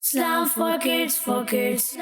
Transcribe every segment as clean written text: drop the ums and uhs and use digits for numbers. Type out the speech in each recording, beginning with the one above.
Islam for kids, for kids.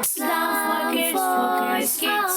Islam for kids, for kids, kids.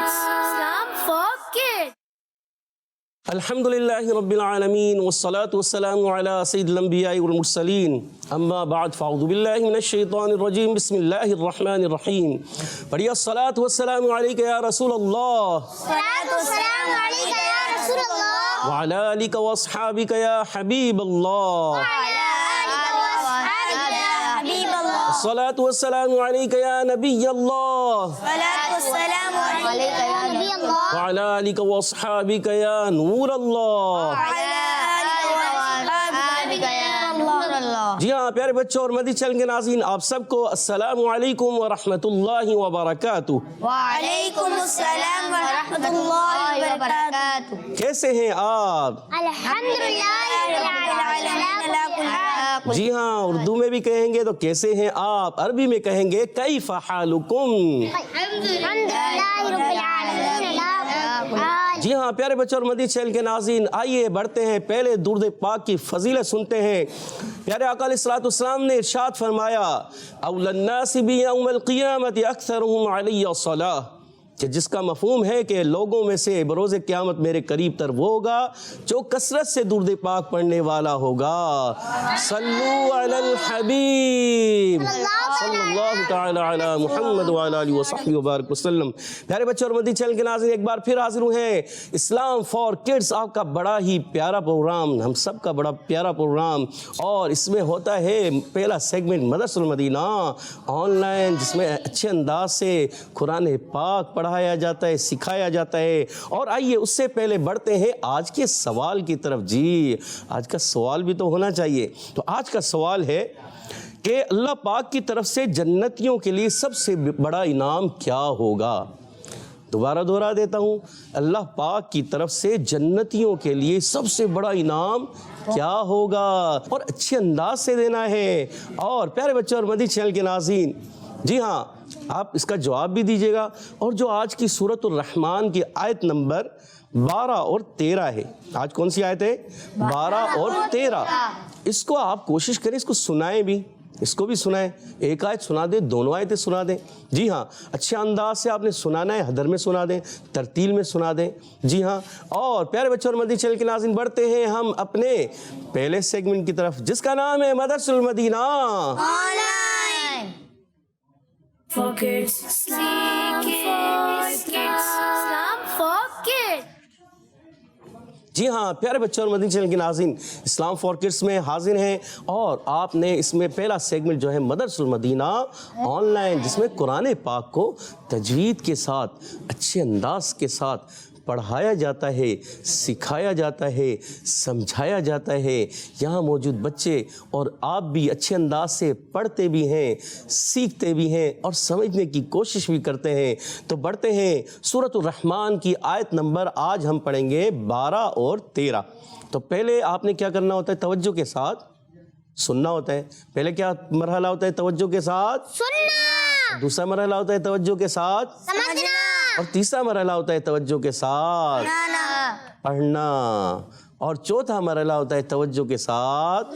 Islam for kids. الحمدللہ رب العالمین والصلاة والسلام علی سید الانبیاء والمرسلین اما بعد فاعوذ باللہ من الشیطان الرجیم بسم اللہ الرحمن الرحیم پڑھیے الصلاة والسلام علیک یا رسول اللہ صلاۃ والسلام علیک یا رسول اللہ وعلی آلک واصحابک یا حبیب اللہ وعلی آلک واصحابک یا حبیب اللہ الصلاة والسلام علیک یا نبی اللہ صلاۃ والسلام علیک یا نبی اللہ وعلی آلک واصحابک یا نور اللہ جی ہاں پیارے بچوں اور مدنی چینل کے ناظرین آپ سب کو السلام علیکم ورحمۃ اللہ وبرکاتہ وعلیکم السلام ورحمۃ اللہ وبرکاتہ کیسے ہیں آپ؟ الحمدللہ جی ہاں اردو میں بھی کہیں گے تو کیسے ہیں آپ، عربی میں کہیں گے کیف حالکم۔ جی ہاں پیارے بچوں اور مدنی چینل کے ناظرین آئیے بڑھتے ہیں پہلے درود پاک کی فضیلت سنتے ہیں۔ پیارے آقا علیہ الصلوۃ والسلام نے ارشاد فرمایا اول الناس بی یوم القیامت اکثرهم علی الصلاۃ، کہ جس کا مفہوم ہے کہ لوگوں میں سے بروز قیامت میرے قریب تر وہ ہوگا جو کثرت سے درود پاک پڑھنے والا ہوگا۔ صلو علی الحبیب صلی اللہ تعالی علی محمد وعلی آلہ وصحبہ وبارک وسلم۔ پیارے بچوں اور مدنی چینل کے ناظرین ایک بار پھر حاضر ہوئے ہیں اسلام فار کڈس، آپ کا بڑا ہی پیارا پروگرام، ہم سب کا بڑا پیارا پروگرام، اور اس میں ہوتا ہے پہلا سیگمنٹ مدرسۃ المدینہ آن لائن، جس میں اچھے انداز سے قرآن پاک پڑھایا جاتا ہے، سکھایا جاتا ہے۔ اور آئیے اس سے پہلے بڑھتے ہیں آج کے سوال کی طرف۔ جی آج کا سوال بھی تو ہونا چاہیے، تو آج کا سوال ہے کہ اللہ پاک کی طرف سے جنتیوں کے لیے سب سے بڑا انعام کیا ہوگا؟ دوبارہ دہرا دیتا ہوں، اللہ پاک کی طرف سے جنتیوں کے لیے سب سے بڑا انعام کیا ہوگا، اور اچھے انداز سے دینا ہے۔ اور پیارے بچوں اور مدنی چینل کے ناظرین جی ہاں آپ اس کا جواب بھی دیجیے گا، اور جو آج کی سورۃ الرحمن کی آیت نمبر 12 اور 13 ہے، آج کون سی آیت ہے؟ 12 اور 13، اس کو آپ کوشش کریں اس کو سنائیں بھی، اس کو بھی سنائیں، ایک آیت سنا دیں، دونوں آیتیں سنا دیں۔ جی ہاں اچھے انداز سے آپ نے سنانا ہے، حدر میں سنا دیں، ترتیل میں سنا دیں۔ جی ہاں اور پیارے بچوں اور مدنی چینل کے ناظرین بڑھتے ہیں ہم اپنے پہلے سیگمنٹ کی طرف، جس کا نام ہے مدرسۃ المدینہ For kids. Islam for kids. جی ہاں پیارے بچوں اور مدنی چینل کے ناظرین اسلام فار کڈس میں حاضر ہیں، اور آپ نے اس میں پہلا سیگمنٹ جو ہے مدرسۃ المدینہ آن لائن، جس میں قرآن پاک کو تجوید کے ساتھ اچھے انداز کے ساتھ پڑھایا جاتا ہے، سکھایا جاتا ہے، سمجھایا جاتا ہے۔ یہاں موجود بچے اور آپ بھی اچھے انداز سے پڑھتے بھی ہیں، سیکھتے بھی ہیں، اور سمجھنے کی کوشش بھی کرتے ہیں۔ تو بڑھتے ہیں سورۃ الرحمن کی آیت نمبر، آج ہم پڑھیں گے 12 اور 13۔ تو پہلے آپ نے کیا کرنا ہوتا ہے؟ توجہ کے ساتھ سننا ہوتا ہے۔ پہلے کیا مرحلہ ہوتا ہے؟ توجہ کے ساتھ سننا، دوسرا مرحلہ ہوتا ہے توجہ کے ساتھ، سمجھنا، اور تیسرا مرحلہ ہوتا ہے توجہ کے ساتھ پڑھنا، اور چوتھا مرحلہ ہوتا ہے توجہ کے ساتھ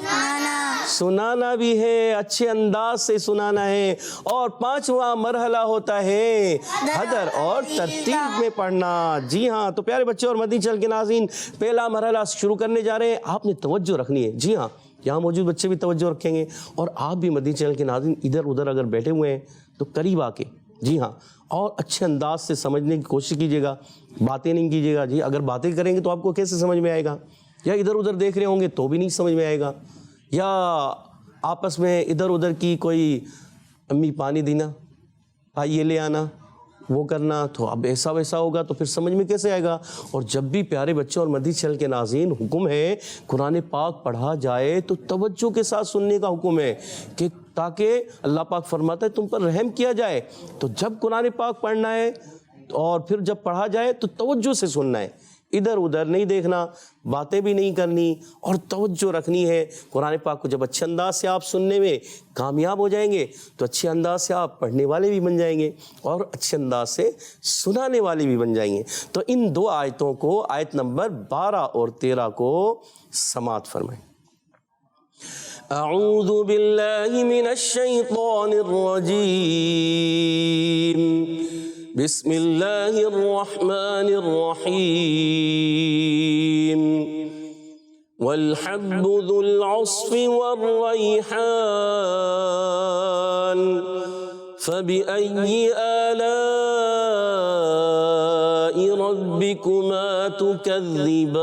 سنانا بھی ہے، اچھے انداز سے سنانا ہے، اور پانچواں مرحلہ ہوتا ہے حدر اور ترتیب میں پڑھنا۔ جی ہاں تو پیارے بچے اور مدنی چینل کے ناظرین پہلا مرحلہ شروع کرنے جا رہے ہیں، آپ نے توجہ رکھنی ہے۔ جی ہاں یہاں موجود بچے بھی توجہ رکھیں گے، اور آپ بھی مدنی چینل کے ناظرین ادھر ادھر اگر بیٹھے ہوئے ہیں تو قریب آ کے جی ہاں اور اچھے انداز سے سمجھنے کی کوشش کیجیے گا، باتیں نہیں کیجیے گا۔ جی اگر باتیں کریں گے تو آپ کو کیسے سمجھ میں آئے گا؟ یا ادھر ادھر دیکھ رہے ہوں گے تو بھی نہیں سمجھ میں آئے گا، یا آپس میں ادھر ادھر کی کوئی امی پانی دینا، بھائی یہ لے آنا، وہ کرنا، تو اب ایسا ویسا ہوگا تو پھر سمجھ میں کیسے آئے گا؟ اور جب بھی پیارے بچوں اور مدنی چینل کے ناظرین حکم ہے قرآن پاک پڑھا جائے تو توجہ کے ساتھ سننے کا حکم ہے، کہ تاکہ اللہ پاک فرماتا ہے تم پر رحم کیا جائے۔ تو جب قرآن پاک پڑھنا ہے اور پھر جب پڑھا جائے تو توجہ سے سننا ہے، ادھر ادھر نہیں دیکھنا، باتیں بھی نہیں کرنی اور توجہ رکھنی ہے قرآن پاک کو۔ جب اچھے انداز سے آپ سننے میں کامیاب ہو جائیں گے تو اچھے انداز سے آپ پڑھنے والے بھی بن جائیں گے اور اچھے انداز سے سنانے والے بھی بن جائیں گے۔ تو ان دو آیتوں کو، آیت نمبر 12 اور 13 کو سماعت فرمائیں۔ اعوذ باللہ من الشیطان الرجیم، بسم اللہ الرحمن الرحیم، والحب ذو العصف والریحان، فبأي آلاء ربكما تكذبان۔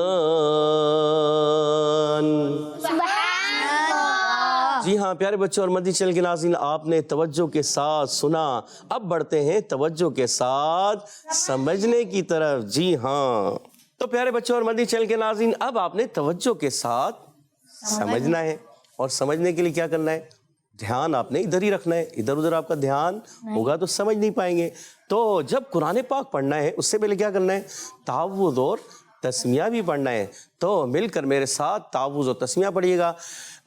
جی ہاں پیارے بچوں اور مدنی چینل کے ناظرین، آپ نے توجہ کے ساتھ سنا، اب بڑھتے ہیں توجہ کے ساتھ سمجھنے کی طرف۔ جی ہاں، تو پیارے بچوں اور مدنی چینل کے ناظرین، اب آپ نے توجہ کے ساتھ سمجھنا ہے، اور سمجھنے کے لیے کیا کرنا ہے؟ دھیان آپ نے ادھر ہی رکھنا ہے، ادھر ادھر آپ کا دھیان ہوگا تو سمجھ نہیں پائیں گے۔ تو جب قرآن پاک پڑھنا ہے اس سے پہلے کیا کرنا ہے؟ تعوذ اور تسمیہ بھی پڑھنا ہے۔ تو مل کر میرے ساتھ تعوذ و تسمیہ پڑھیے گا۔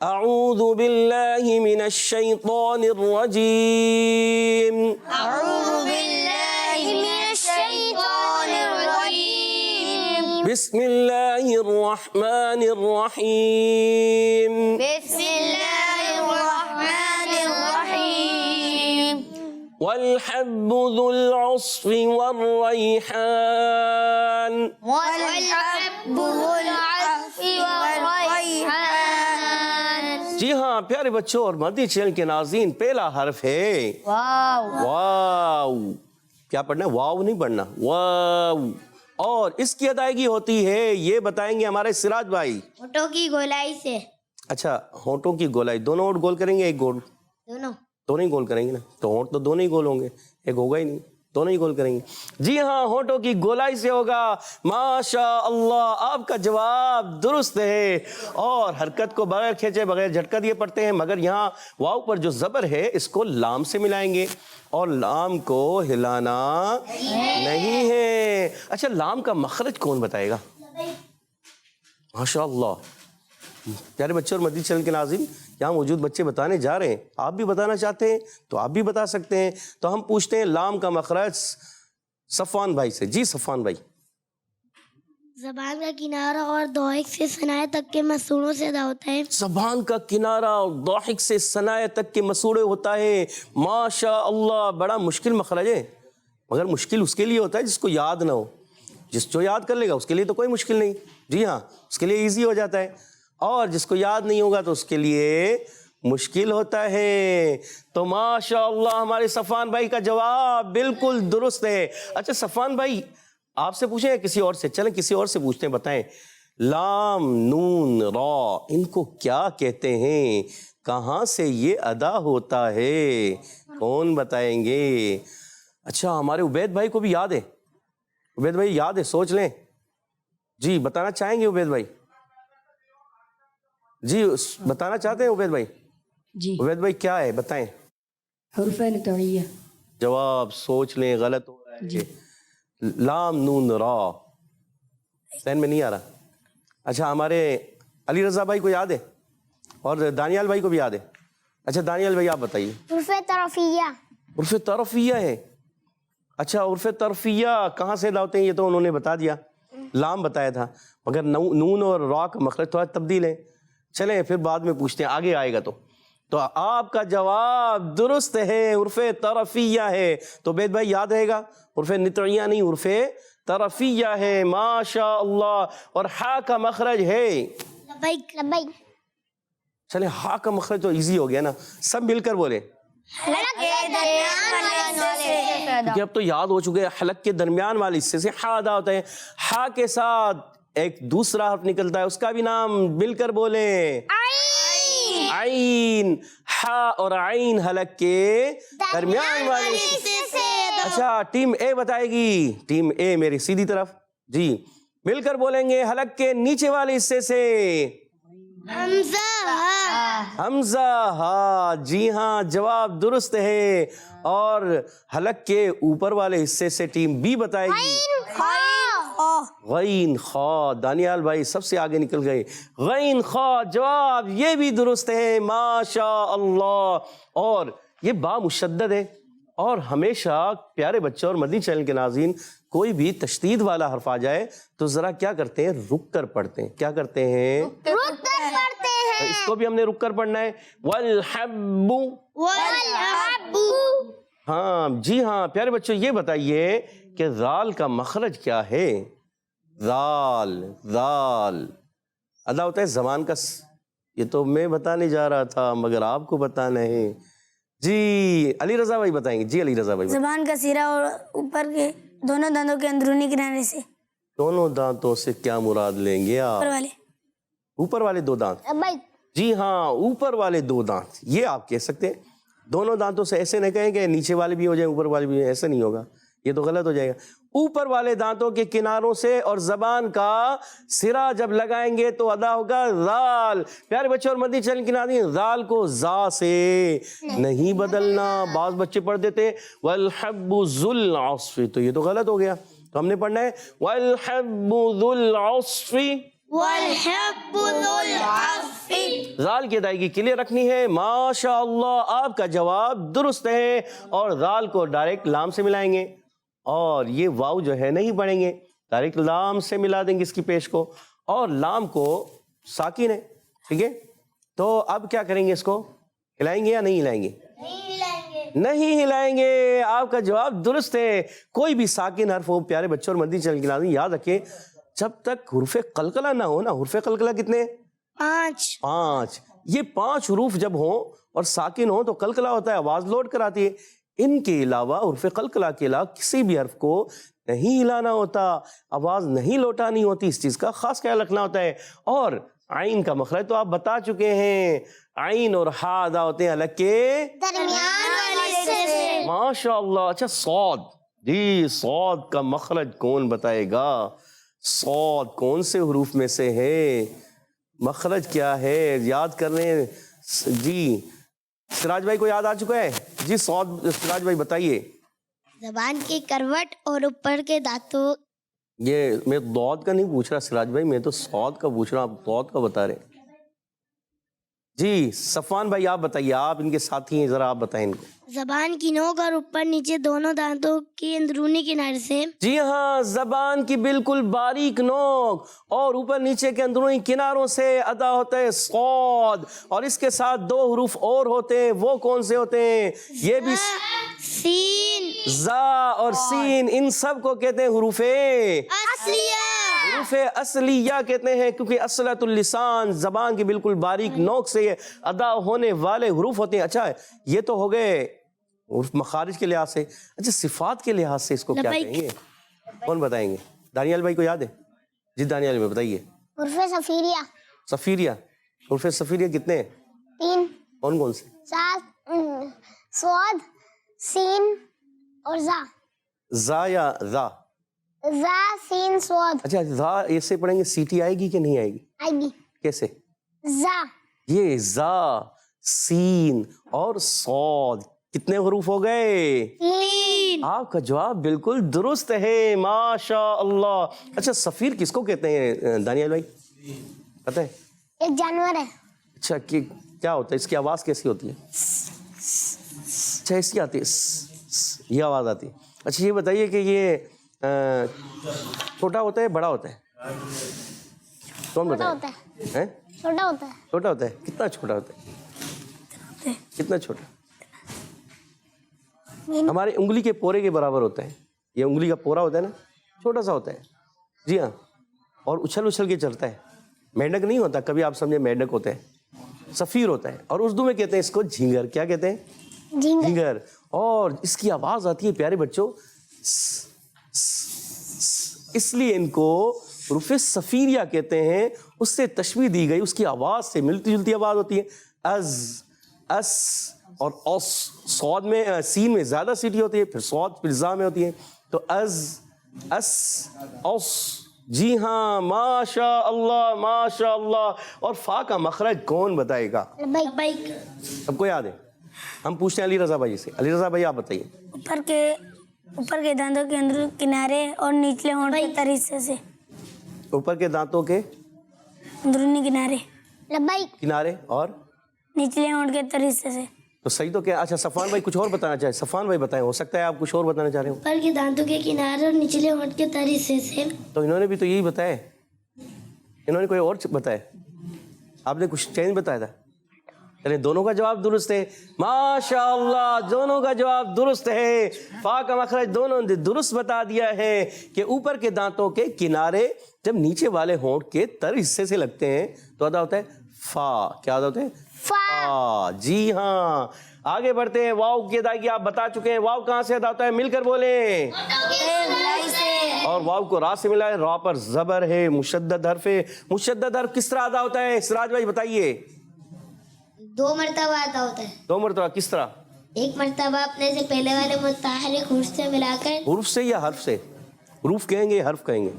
اعوذ باللہ من الشیطان الرجیم، اعوذ باللہ من الشیطان الرجیم، بسم اللہ الرحمن الرحیم، بسم اللہ الرحمن الرحیم، والحب ذو العصف والریحان، والحب ذو العصف والریحان۔ جی ہاں پیارے بچوں اور مدنی چینل کے ناظرین، پہلا حرف ہے واو، واو۔ کیا پڑھنا ہے؟ واو نہیں پڑھنا، واو۔ اور اس کی ادائیگی ہوتی ہے، یہ بتائیں گے ہمارے سراج بھائی۔ ہونٹوں کی گولائی سے۔ اچھا، ہونٹوں کی گولائی، دونوں ہونٹ گول کریں گے؟ ایک گول؟ دونوں ہی گول کریں گے نا، تو ہونٹ تو دونوں ہی گول ہوں گے، ایک ہوگا ہی نہیں، دونوں ہی گول کریں گے۔ جی ہاں، ہونٹوں کی گولائی سے ہوگا۔ ماشاء اللہ، آپ کا جواب درست ہے، اور حرکت کو بغیر کھینچے بغیر جھٹکا دیے پڑھتے ہیں، مگر یہاں واو پر جو زبر ہے اس کو لام سے ملائیں گے، اور لام کو ہلانا نہیں ہے۔ اچھا، لام کا مخرج کون بتائے گا؟ ماشاء اللہ، پیارے بچے اور مدنی چینل کے ناظرین، یہاں موجود بچے بتانے جا رہے ہیں، آپ بھی بتانا چاہتے ہیں تو آپ بھی بتا سکتے ہیں۔ تو ہم پوچھتے ہیں لام کا مخرج صفوان بھائی سے۔ جی صفوان بھائی۔ زبان کا کنارہ اور ضاحک سے ثنائے تک کے مسوڑوں سے ادا ہوتا ہے۔ زبان کا کنارہ اور ضاحک سے ثنائے تک کے مسوڑے ہوتا ہے۔ ماشاء اللہ، بڑا مشکل مخرج ہے، مگر مشکل اس کے لیے ہوتا ہے جس کو یاد نہ ہو۔ جس جو یاد کر لے گا اس کے لیے تو کوئی مشکل نہیں، جی ہاں، اس کے لیے ایزی ہو جاتا ہے، اور جس کو یاد نہیں ہوگا تو اس کے لیے مشکل ہوتا ہے۔ تو ماشاء اللہ ہمارے صفوان بھائی کا جواب بالکل درست ہے۔ اچھا صفوان بھائی، آپ سے پوچھیں یا کسی اور سے؟ چلیں کسی اور سے پوچھتے ہیں، بتائیں لام نون را ان کو کیا کہتے ہیں؟ کہاں سے یہ ادا ہوتا ہے؟ کون بتائیں گے؟ اچھا، ہمارے عبید بھائی کو بھی یاد ہے؟ عبید بھائی یاد ہے؟ سوچ لیں، جی بتانا چاہیں گے عبید بھائی؟ جی بتانا چاہتے ہیں عبید بھائی؟ جی عبید بھائی کیا ہے بتائیں؟ حروف نطعیہ۔ جواب سوچ لیں، غلط ہو رہا ہے۔ لام نون را ذہن میں نہیں آ رہا۔ اچھا، ہمارے علی رضا بھائی کو یاد ہے اور دانیال بھائی کو بھی یاد ہے؟ اچھا دانیال بھائی آپ بتائیے۔ حروف طرفیہ۔ عرف طرفیہ ہے؟ اچھا، عرف طرفیہ کہاں سے ادا ہوتے ہیں یہ تو انہوں نے بتا دیا، لام بتایا تھا، مگر نون اور را کا مخرج تھوڑا تبدیل ہے۔ چلیں پھر بعد میں پوچھتے ہیں، آگے آئے گا تو آپ کا جواب درست ہے، عرف طرفیہ ہے۔ تو عبید بھائی یاد رہے گا، عرف نطعیہ نہیں، عرف طرفیہ ہے۔ ماشاء اللہ، اور ہا کا مخرج ہے؟ لبیک لبیک۔ چلیں ہا کا مخرج تو ایزی ہو گیا نا، سب مل کر بولے، کیونکہ اب تو یاد ہو چکے، حلق کے درمیان والے حصے سے ہا ادا ہوتا ہے۔ ہا کے ساتھ ایک دوسرا حرف نکلتا ہے، اس کا بھی نام مل کر بولیں، عین۔ ہا اور عین حلق کے درمیان والے حصے سے۔ اچھا، ٹیم اے بتائے گی، ٹیم اے میری سیدھی طرف، جی مل کر بولیں گے، حلق کے نیچے والے حصے سے حمزہ ہا۔ جی ہاں، جواب درست ہے، اور حلق کے اوپر والے حصے سے ٹیم بی بتائے گی غین خا، دانیال بھائی سب سے آگے نکل گئے، غین خا جواب یہ بھی درست ہے، ماشاء اللہ۔ اور یہ با مشدد ہے، اور ہمیشہ پیارے بچوں اور مدنی چینل کے ناظرین کوئی بھی تشدید والا حرف آ جائے تو ذرا کیا کرتے ہیں، رک کر پڑھتے ہیں۔ کیا کرتے ہیں؟ رک کر پڑھتے ہیں۔ اس کو بھی ہم نے رک کر پڑھنا ہے، والحب۔ والحب۔ ہاں جی ہاں پیارے بچوں، یہ بتائیے کہ ذال کا مخرج کیا ہے؟ ذال، ذال ادا ہوتا ہے زبان کا یہ تو میں بتانے جا رہا تھا مگر آپ کو بتانا ہے۔ جی علی رضا بھائی بتائیں گے۔ جی علی رضا بھائی زبان کا سیرا اور اوپر کے دونوں دانتوں کے اندرونی کنارے سے۔ دونوں دانتوں سے کیا مراد لیں گے آپ؟ اوپر والے، اوپر والے دو دانت؟ بھائی جی ہاں اوپر والے دو دانت، یہ آپ کہہ سکتے ہیں۔ دونوں دانتوں سے ایسے نہ کہیں کہ نیچے والے بھی ہو جائیں اوپر والے بھی، ایسا نہیں ہوگا، یہ تو غلط ہو جائے گا۔ اوپر والے دانتوں کے کناروں سے اور زبان کا سرا جب لگائیں گے تو ادا ہوگا ذال۔ پیارے بچے اور مدنی چینل کے ناظرین، ذال کو ذا سے نہیں بدلنا۔ بعض بچے پڑھ دیتے والحب ذو العصف، تو یہ تو غلط ہو گیا، تو ہم نے پڑھنا ہے والحب ذو العصف۔ والحب ذو العصف۔ ذال کی ادائیگی کلیئر رکھنی ہے۔ ماشاء اللہ آپ کا جواب درست ہے، اور ذال کو ڈائریکٹ لام سے ملائیں گے، اور یہ واو جو ہے نہیں پڑھیں گے، ڈائریکٹ لام سے ملا دیں گے اس کی پیش کو، اور لام کو ساکن ہے، ٹھیک ہے۔ تو اب کیا کریں گے، اس کو ہلائیں گے یا نہیں ہلائیں گے؟ نہیں ہلائیں گے۔ آپ کا جواب درست ہے۔ کوئی بھی ساکن حرف ہو پیارے بچوں اور مدنی چینل کے ناظرین یاد رکھیں، جب تک حروف قلقلہ نہ ہو نا، حروف قلقلہ کتنے؟ 5۔ یہ 5 حروف جب ہوں اور ساکن ہوں تو قلقلہ ہوتا ہے، آواز لوٹ کر آتی ہے۔ ان کے علاوہ حروف قلقلہ کے علاوہ کسی بھی حرف کو نہیں ہلانا ہوتا، آواز نہیں لوٹانی ہوتی، اس چیز کا خاص خیال رکھنا ہوتا ہے۔ اور عین کا مخرج تو آپ بتا چکے ہیں، عین اور ہا ادا ہوتے ہیں الگ کے درمیان والے سے۔ ماشاء اللہ۔ اچھا صاد، جی صاد کا مخرج کون بتائے گا؟ صاد کون سے حروف میں سے ہے؟ مخرج کیا ہے؟ یاد کر رہے ہیں؟ جی سراج بھائی کو یاد آ چکا ہے؟ جی صاد، سراج بھائی بتائیے۔ زبان کی کروٹ اور اوپر کے دانتوں۔ یہ میں ضاد کا نہیں پوچھ رہا سراج بھائی، میں تو صاد کا پوچھ رہا ہوں، آپ ضاد کا بتا رہے ہیں۔ جی صفوان بھائی آپ بتائیے، آپ ان کے ساتھی ہیں، ذرا آپ بتائیں ان کو۔ زبان کی نوک اور اوپر نیچے دونوں دانتوں کے اندرونی کنارے سے۔ جی ہاں زبان کی بالکل باریک نوک اور اوپر نیچے کے اندرونی کناروں سے ادا ہوتا ہے صاد، اور اس کے ساتھ 2 حروف اور ہوتے ہیں، وہ کون سے ہوتے ہیں؟ یہ بھی سین، زا اور سین، ان سب کو کہتے ہیں حروف اصلیہ۔ حروف اصلیہ کہتے ہیں، کیونکہ اصلۃ اللسان زبان کی بالکل باریک نوک سے ادا ہونے والے حروف ہوتے ہیں۔ اچھا یہ تو ہو گئے حروف مخارج کے لحاظ سے۔ اچھا صفات کے لحاظ سے اس کو کیا کہیں گے؟ کون بتائیں گے؟ دانیال بھائی کو یاد ہے؟ جی دانیال بھائی بتائیے۔ حروف صفیریہ۔ صفیریہ، حروف صفیریہ کتنے ہیں؟ 3۔ کون کون سے؟ صاد، سین اور زا۔ زا یا ذا؟ زا، سین، صاد۔ اچھا ذا ایسے پڑھیں گے سیٹی آئے گی کہ نہیں آئے گی؟ آئے گی۔ کیسے؟ زا، یہ زا، سین اور صاد کتنے حروف ہو گئے؟ 3۔ آپ کا جواب بالکل درست ہے، ماشاء اللہ۔ اچھا صفیر کس کو کہتے ہیں دانیال بھائی، پتہ ہے؟ ایک جانور ہے۔ اچھا کیا ہوتا ہے، اس کی آواز کیسی ہوتی ہے؟ اچھا اس کی آتی ہے، یہ آواز آتی ہے۔ اچھا یہ بتائیے کہ یہ چھوٹا ہوتا ہے بڑا ہوتا ہے؟ کون چھوٹا بتائے؟ ہوتا ہے۔ ہیں؟ چھوٹا ہوتا ہے۔ چھوٹا ہوتا ہے، کتنا چھوٹا ہوتا ہے؟ کتنا چھوٹا؟ ہمارے انگلی کے پورے کے برابر ہوتا ہے، یہ انگلی کا پورا ہوتا ہے نا، چھوٹا سا ہوتا ہے۔ جی ہاں، اور اچھل اچھل کے چلتا ہے، مینڈک نہیں ہوتا، کبھی آپ سمجھے مینڈک ہوتا ہے، سفیر ہوتا ہے، اور اردو میں کہتے ہیں اس کو جھینگر۔ کیا کہتے ہیں؟ جھینگر۔ اور اس کی آواز آتی ہے پیارے بچوں، اس لیے ان کو حروف صفیریہ کہتے ہیں، اس سے تشبیہ دی گئی، اس کی آواز سے ملتی جلتی آواز ہوتی ہے، از، اس اور اوس۔ صاد میں سین میں زیادہ سیٹی ہوتی ہے، پھر صاد پھر زا میں ہوتی ہے، تو از، اس، اوس۔ جی ہاں ماشاء اللہ ماشاء اللہ۔ اور فا کا مخرج کون بتائے گا؟ سب کو یاد ہے؟ ہم پوچھتے ہیں علی رضا بھائی سے۔ علی رضا بھائی آپ بتائیے۔ اوپر کے اوپر کے دانتوں کے اندر کنارے اور نچلے ہونٹ کے تر حصے سے. اوپر کے دانتوں کے اندرونی کنارے لبیک. کنارے اور نچلے ہونٹ کے تر حصے سے. تو صحیح تو کیا. اچھا صفوان بھائی کچھ اور بتانا چاہیں. صفوان بھائی بتائیں, ہو سکتا ہے آپ کچھ اور بتانا چاہ رہے ہوں. اوپر کے دانتوں کے کنارے اور نچلے ہونٹ کے تر حصے سے. تو انہوں نے بھی تو یہی بتایا, انہوں نے کوئی اور بتایا, آپ نے کچھ چینج بتایا تھا. چلیں دونوں کا جواب درست ہے, ماشاء اللہ دونوں کا جواب درست ہے. فا کا مخرج دونوں نے درست بتا دیا ہے کہ اوپر کے دانتوں کے کنارے جب نیچے والے ہونٹ کے تر حصے سے لگتے ہیں تو ادا ہوتا ہے فا. کیا ادا ہوتا ہے؟ فا. جی ہاں. آگے بڑھتے ہیں. واو کی ادائیگی آپ بتا چکے ہیں. واو کہاں سے ادا ہوتا ہے؟ مل کر بولیں. اور واو کو را سے ملا ہے. را پر زبر ہے, مشدد حرف ہے. مشدد حرف کس طرح ادا ہوتا ہے؟ سراج بھائی بتائیے. 2 مرتبہ ادا ہوتا ہے. 2 مرتبہ کس طرح؟ ایک مرتبہ اپنے سے پہلے والے متحرک حروف سے ملا کر. حروف سے یا حرف سے؟ حروف کہیں گے حرف کہیں گے؟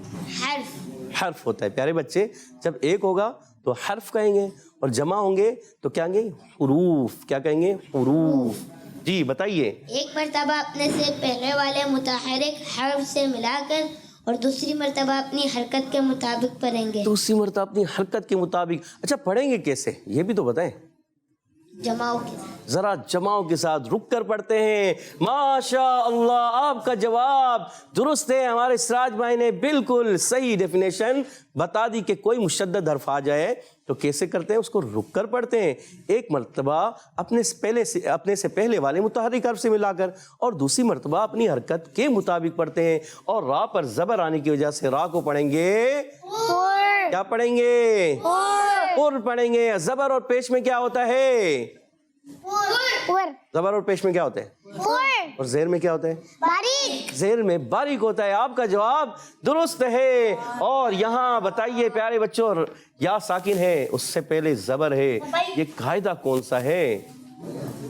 حرف. حرف ہوتا ہے پیارے بچے. جب ایک ہوگا تو حرف کہیں گے اور جمع ہوں گے تو کیا کہیں گے؟ حروف. کیا کہیں گے؟ حروف. جی بتائیے. ایک مرتبہ اپنے سے پہلے والے متحرک حرف سے ملا کر اور دوسری مرتبہ اپنی حرکت کے مطابق پڑھیں گے. دوسری مرتبہ اپنی حرکت کے مطابق. اچھا پڑھیں گے کیسے یہ بھی تو بتائیں. جماؤ کے ساتھ. ذرا جماؤ کے ساتھ رک کر پڑھتے ہیں. ماشاء اللہ آپ کا جواب درست ہے. ہمارے سراج بھائی نے بالکل صحیح ڈیفینیشن بتا دی کہ کوئی مشدد حرف آ جائے تو کیسے کرتے ہیں, اس کو رک کر پڑھتے ہیں. ایک مرتبہ اپنے سے پہلے والے متحرک حرف سے ملا کر اور دوسری مرتبہ اپنی حرکت کے مطابق پڑھتے ہیں. اور را پر زبر آنے کی وجہ سے را کو پڑھیں گے کیا پڑھیں گے؟ پر پڑھیں گے. زبر اور پیش میں کیا ہوتا ہے؟ زبر اور پیش میں کیا ہوتا ہے؟ اور زیر میں کیا ہوتا ہے؟ زیر میں باریک ہوتا ہے. آپ کا جواب درست ہے. اور یہاں بتائیے پیارے بچوں, یا ساکن ہے اس سے پہلے زبر ہے, یہ قاعدہ کون سا ہے؟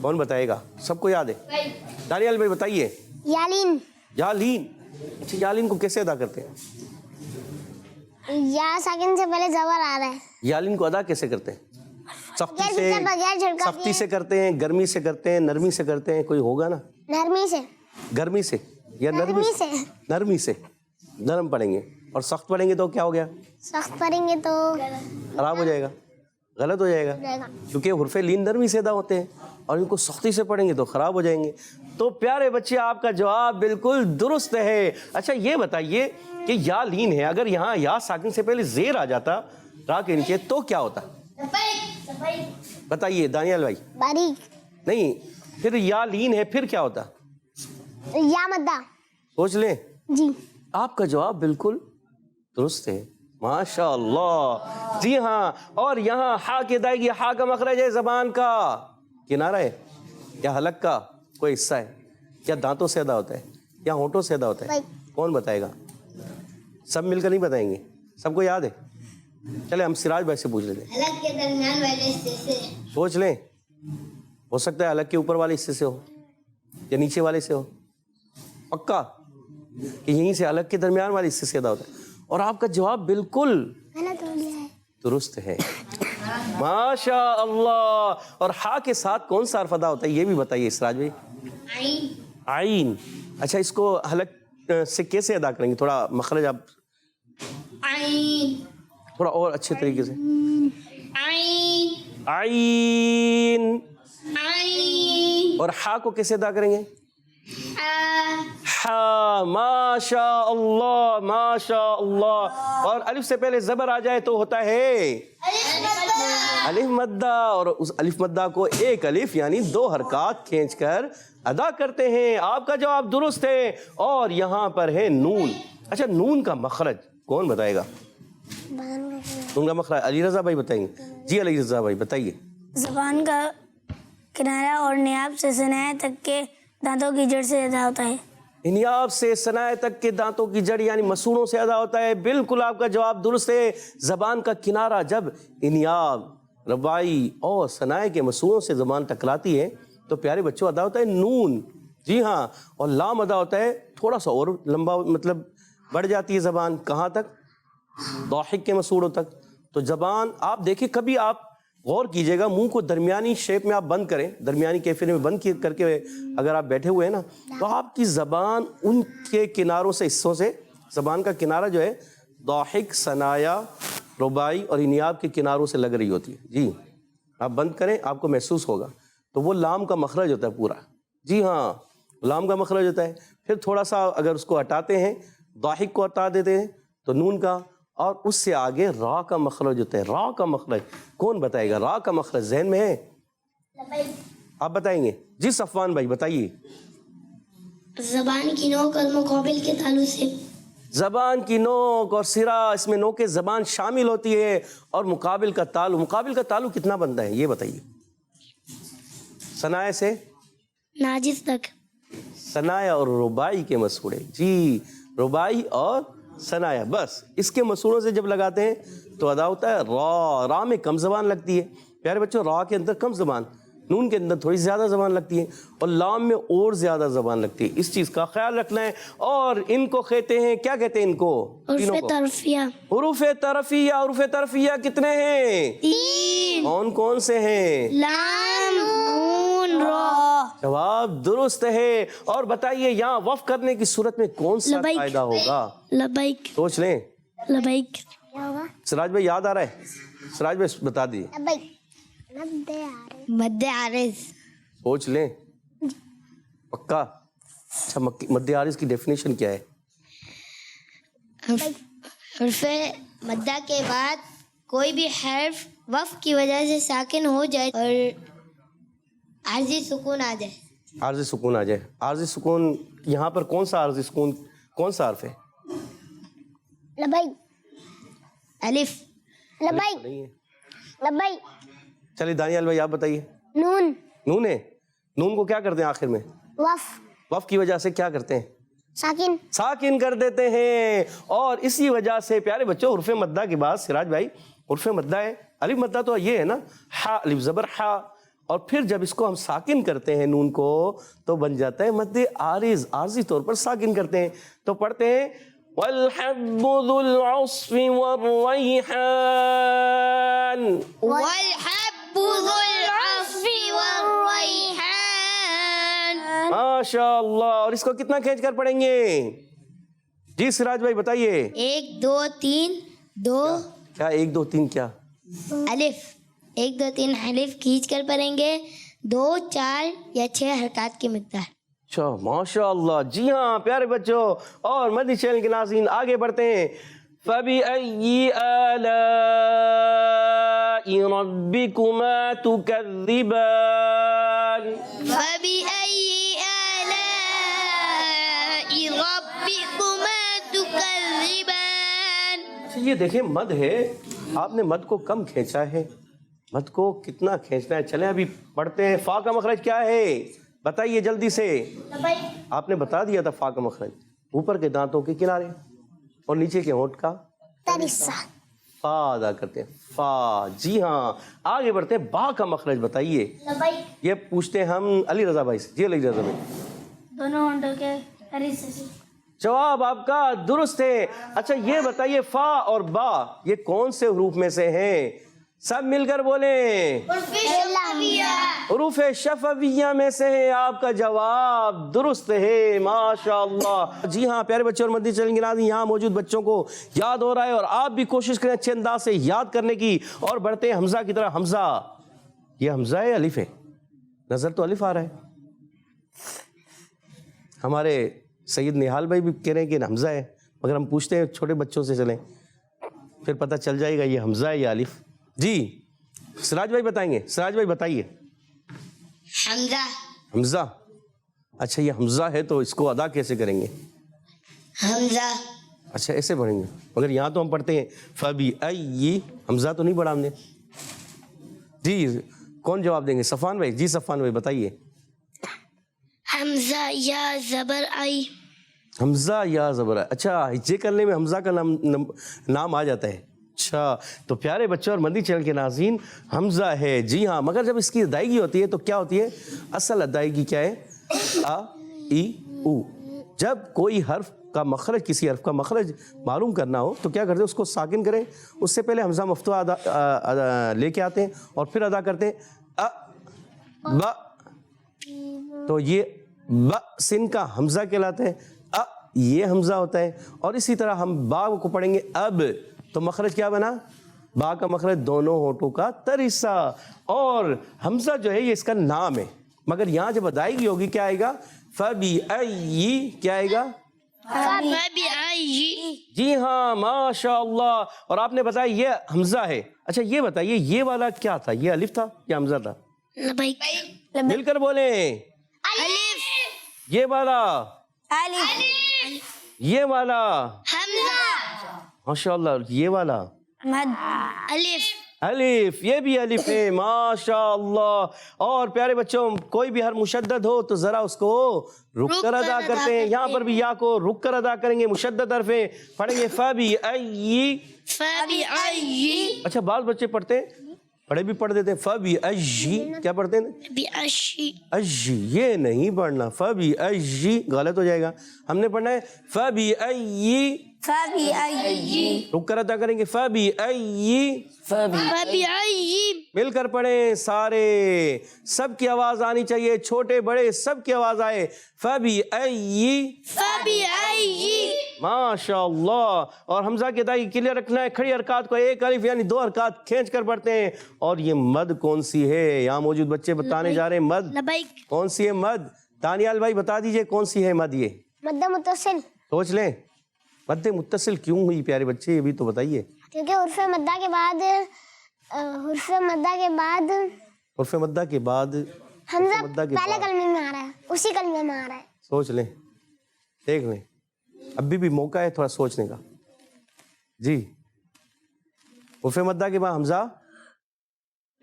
کون بتائے گا؟ سب کو یاد ہے؟ دانیال بھائی بتائیے. یالین. یالین. اچھا یالین کو کیسے ادا کرتے ہیں؟ یا ساکن سے پہلے زبر آ رہا ہے. یالین کو ادا کیسے کرتے ہیں؟ سختی سے کرتے ہیں, گرمی سے کرتے ہیں, نرمی سے کرتے ہیں؟ کوئی ہوگا نا. نرمی سے. گرمی سے یا نرمی سے. نرم پڑھیں گے. اور سخت پڑھیں گے تو کیا ہو گیا؟ سخت پڑھیں گے تو خراب ہو جائے گا, غلط ہو جائے گا, کیونکہ حروف لین نرمی سے ادا ہوتے ہیں اور ان کو سختی سے پڑھیں گے تو خراب ہو جائیں گے. تو پیارے بچے آپ کا جواب بالکل درست ہے. اچھا یہ بتائیے کہ یا لین ہے, اگر یہاں یا ساکن سے پہلے زیر آ جاتا را کے نیچے تو کیا ہوتا؟ بتائیے دانیال بھائی. باریک. نہیں, پھر یا لین ہے پھر کیا ہوتا؟ یا مدہ. سوچ لیں. جی آپ کا جواب بالکل درست ہے. ماشاء اللہ. جی ہاں. اور یہاں ہا کی ادائیگی. ہا کا مخرج ہے زبان کا کنارہ ہے یا حلق کا کوئی حصہ ہے, یا دانتوں سے ادا ہوتا ہے یا ہونٹوں سے ادا ہوتا ہے؟ کون بتائے گا؟ سب مل کر نہیں بتائیں گے. سب کو یاد ہے؟ چلے ہم سراج بھائی سے پوچھ لیتے ہیں. حلق کے درمیان والے حصے سے. سوچ لیں. ہو سکتا ہے حلق کے اوپر والے حصے سے ہو یا نیچے والے سے ہو. پکا کہ یہیں سے حلق کے درمیان والے حصے سے ادا ہوتا ہے. اور آپ کا جواب بالکل درست ہے. ماشاء اللہ. اور ہا کے ساتھ کون سا حرف ادا ہوتا ہے یہ بھی بتائیے سراج بھائی. عین. اچھا اس کو حلق سے کیسے ادا کریں گے؟ تھوڑا مخرج آپ تھوڑا اور اچھے طریقے سے. عین. اور ہا کو کیسے ادا کریں گے؟ ہا. ماشاء اللہ ماشاء اللہ. اور الف سے پہلے زبر آ جائے تو ہوتا ہے الف مدہ. اور اس الف مدہ کو ایک الف یعنی 2 حرکات کھینچ کر ادا کرتے ہیں. آپ کا جواب درست ہے. اور یہاں پر ہے نون. اچھا نون کا مخرج کون بتائے گا؟ نون کا مخرج علی رضا بھائی بتائیں گے. جی علی رضا بھائی بتائیے. زبان کا کنارہ اور نیاب سے ثنایا تک کے دانتوں کی جڑ سے ادا ہوتا ہے. انیاب سے ثنایا تک کے دانتوں کی جڑ یعنی مسوڑوں سے ادا ہوتا ہے. بالکل آپ کا جواب درست ہے. زبان کا کنارہ جب انیاب, رباعی اور ثنایا کے مسوڑوں سے زبان ٹکراتی ہے تو پیارے بچوں ادا ہوتا ہے نون. جی ہاں. اور لام ادا ہوتا ہے تھوڑا سا اور لمبا, مطلب بڑھ جاتی ہے زبان. کہاں تک؟ ضاحک کے مسوڑوں تک. تو زبان آپ دیکھیں, کبھی آپ غور کیجئے گا، منہ کو درمیانی شیپ میں آپ بند کریں، درمیانی کیفیت میں بند کر کے اگر آپ بیٹھے ہوئے ہیں نا تو آپ کی زبان ان کے کناروں سے، حصوں سے، زبان کا کنارہ جو ہے ضاحک، ثنایا، رباعی اور انیاب کے کناروں سے لگ رہی ہوتی ہے. جی آپ بند کریں، آپ کو محسوس ہوگا. تو وہ لام کا مخرج ہوتا ہے پورا. جی ہاں، لام کا مخرج ہوتا ہے. پھر تھوڑا سا اگر اس کو ہٹاتے ہیں، ضاحک کو ہٹا دیتے ہیں تو نون کا، اور اس سے آگے را کا مخرج ہوتا ہے. را کا مخرج کون بتائے گا؟ را کا مخرج ذہن میں ہے؟ آپ بتائیں گے؟ جی صفوان بھائی بتائیے. زبان کی نوک اور مقابل کے تعلق سے. زبان کی نوک اور سرا، اس میں نوک زبان شامل ہوتی ہے، اور مقابل کا تعلق. مقابل کا تعلق کتنا بنتا ہے یہ بتائیے؟ ثنایا سے ناجز تک. ثنایا اور رباعی کے مسوڑے. جی رباعی اور ثنایا، بس اس کے مسوڑوں سے جب لگاتے ہیں تو ادا ہوتا ہے را. را میں کم زبان لگتی ہے پیارے بچوں، را کے اندر کم زبان، نون کے اندر تھوڑی زیادہ زبان لگتی ہے، اور لام میں اور زیادہ زبان لگتی ہے. اس چیز کا خیال رکھنا ہے. اور ان کو کہتے ہیں، کیا کہتے ہیں ان کو؟ حروف طرفیہ. حروف طرفیہ. حروف طرفیہ کتنے ہیں؟ 3. کون کون سے ہیں؟ لام، نون، را. جواب درست ہے. اور بتائیے یہاں وقف کرنے کی صورت میں کون سا لبیک. قاعدہ ہوگا؟ لبیک. سوچ لیں. لبیک. سراج بھائی یاد آ رہا ہے؟ سراج بھائی بتا دیجیے. مد عارض. سوچ لیں پکا. اچھا مد عارض کی ڈیفینیشن کیا ہے؟ حرف مدہ کے بعد کوئی بھی حرف وقف کی وجہ سے ساکن ہو جائے اور عارضی سکون آ جائے. عارضی سکون آ جائے. عارضی سکون یہاں پر کون سا عارضی سکون، کون سا حرف ہے؟ لبیک. الف. لبیک. نہیں ہے. لبیک. چلیے دانیال بھائی آپ بتائیے. نون. نون ہے. نون کو کیا کرتے ہیں آخر میں؟ وقف. وقف کی وجہ سے کیا کرتے ہیں؟ ساکن. ساکن کر دیتے ہیں. اور اسی وجہ سے پیارے بچوں حرف مدہ کے بعد سراج بھائی حرف مدہ ہے، الف مدہ تو یہ ہے نا، ہا الف زبر ہا، اور پھر جب اس کو ہم ساکن کرتے ہیں نون کو تو بن جاتا ہے مد عارض. عارضی طور پر ساکن کرتے ہیں تو پڑھتے ہیں والحب ذو العصف والریحان. والحب ذو العصف والریحان. ماشاء اللہ. اور اس کو کتنا کھینچ کر پڑھیں گے؟ جی سراج بھائی بتائیے. 1 2 3 2. کیا 1 2 3 کیا؟ الف. 1 2 3 الف کھینچ کر پڑھیں گے. 2 4 یا 6 حرکات کی مقدار. اچھا ماشاء اللہ. جی ہاں پیارے بچوں، اور مدنی چینل کے ناظرین آگے بڑھتے ہیں. فَبِأَيِّ آلَاءِ رَبِّكُمَا تُكَذِّبَانِ. فَبِأَيِّ آلَاءِ رَبِّكُمَا تُكَذِّبَانِ. یہ دیکھیں مد ہے، آپ نے مد کو کم کھینچا ہے. مد کو کتنا کھینچنا ہے؟ چلیں ابھی پڑھتے ہیں. فا کا مخرج کیا ہے بتائیے جلدی سے. آپ نے بتا دیا تھا فا کا مخرج اوپر کے دانتوں کے کنارے اور نیچے کے ہونٹ کا فا ادا کرتے ہیں. فا. جی ہاں آگے بڑھتے ہیں. با کا مخرج بتائیے. یہ پوچھتے ہیں ہم علی رضا بھائی سے. جی علی رضا بھائی. دونوں ہونٹوں کے قریب سے. جواب آپ کا درست ہے. اچھا یہ بتائیے فا اور با یہ کون سے حروف میں سے ہیں؟ سب مل کر بولیں. حروف شفویہ میں سے ہے. آپ کا جواب درست ہے. ماشاء اللہ. جی ہاں پیارے بچوں اور مدنی چینل کے ناظرین یہاں موجود بچوں کو یاد ہو رہا ہے، اور آپ بھی کوشش کریں اچھے انداز سے یاد کرنے کی. اور بڑھتے ہیں حمزہ کی طرف. حمزہ یہ حمزہ ہے الف ہے؟ نظر تو الف آ رہا ہے. ہمارے سید نہال بھائی بھی کہہ رہے ہیں کہ حمزہ ہے، مگر ہم پوچھتے ہیں چھوٹے بچوں سے، چلیں پھر پتہ چل جائے گا یہ حمزہ ہے یا الف. جی سراج بھائی بتائیں گے. سراج بھائی بتائیے. حمزہ. حمزہ. اچھا یہ حمزہ ہے تو اس کو ادا کیسے کریں گے؟ حمزہ. اچھا ایسے پڑھیں گے، مگر یہاں تو ہم پڑھتے ہیں فبأي. حمزہ تو نہیں پڑھا ہم نے. جی کون جواب دیں گے؟ صفوان بھائی. جی صفوان بھائی بتائیے. حمزہ یا زبر آئی. حمزہ یا زبر. اچھا ہجے کرنے میں حمزہ کا نام آ جاتا ہے. اچھا تو پیارے بچوں اور مدنی چینل کے ناظرین حمزہ ہے. جی ہاں مگر جب اس کی ادائیگی ہوتی ہے تو کیا ہوتی ہے؟ اصل ادائیگی کیا ہے؟ آ ای او. جب کوئی حرف کا مخرج، کسی حرف کا مخرج معلوم کرنا ہو تو کیا کرتے ہیں؟ اس کو ساکن کریں، اس سے پہلے حمزہ مفتوح لے کے آتے ہیں اور پھر ادا کرتے ہیں ب، تو یہ ب سن کا حمزہ کہلاتا ہے، یہ حمزہ ہوتا ہے. اور اسی طرح ہم با کو پڑھیں گے اب، تو مخرج کیا بنا؟ با کا مخرج دونوں ہونٹوں کا تر حصہ. اور حمزہ جو ہے یہ اس کا نام ہے، مگر یہاں جب ادائیگی ہوگی کیا آئے گا؟ فَبِأَيِّ، کیا آئے گا؟ جی ہاں ماشاء اللہ. اور آپ نے بتایا یہ حمزہ ہے. اچھا یہ بتائیے یہ والا کیا تھا؟ یہ الف تھا یا حمزہ تھا؟ مل کر بولیں. یہ والا، یہ والا، ماشاء اللہ، یہ والا الف، یہ بھی الف ہے ماشاء اللہ. اور پیارے بچوں کوئی بھی حرف مشدد ہو تو ذرا اس کو رک کر ادا کرتے ہیں. یہاں پر بھی یا کو رک کر ادا کریں گے، مشدد حرف ہیں. پڑھیں گے فَبِأَيِّ. اچھا بعض بچے پڑھتے ہیں، بڑے بھی پڑھ دیتے ہیں فَبِأَيِّ، کیا پڑھتے ہیں؟ اجی. یہ نہیں پڑھنا، فَبِأَيِّ غلط ہو جائے گا. ہم نے پڑھنا ہے فَبِأَيِّ، رک کر ادا کریں گے فَبِأَيِّ. مل کر پڑھیں سارے، سب کی آواز آنی چاہیے، چھوٹے بڑے سب کی آواز آئے. فَبِأَيِّ، ماشاء اللہ. اور حمزہ کی ادائیگی کلیئر رکھنا ہے. کھڑی حرکات کو ایک الف یعنی 2 حرکات کھینچ کر پڑھتے ہیں. اور یہ مد کون سی ہے؟ یہاں موجود بچے بتانے جا رہے ہیں مد کون سی ہے. مد دانیال بھائی بتا دیجئے کون سی ہے مد؟ یہ مد متصل. سوچ لیں مد متصل کیوں ہوئی پیارے بچے، یہ بھی تو بتائیے. کیونکہ حرف مدہ کے بعد حمزہ پہلے کلمے میں آ رہا ہے، اسی کلمے میں آ رہا ہے. سوچ لیں، دیکھ لیں، ابھی بھی موقع ہے تھوڑا سوچنے کا. جی حرف مدہ کے بعد حمزہ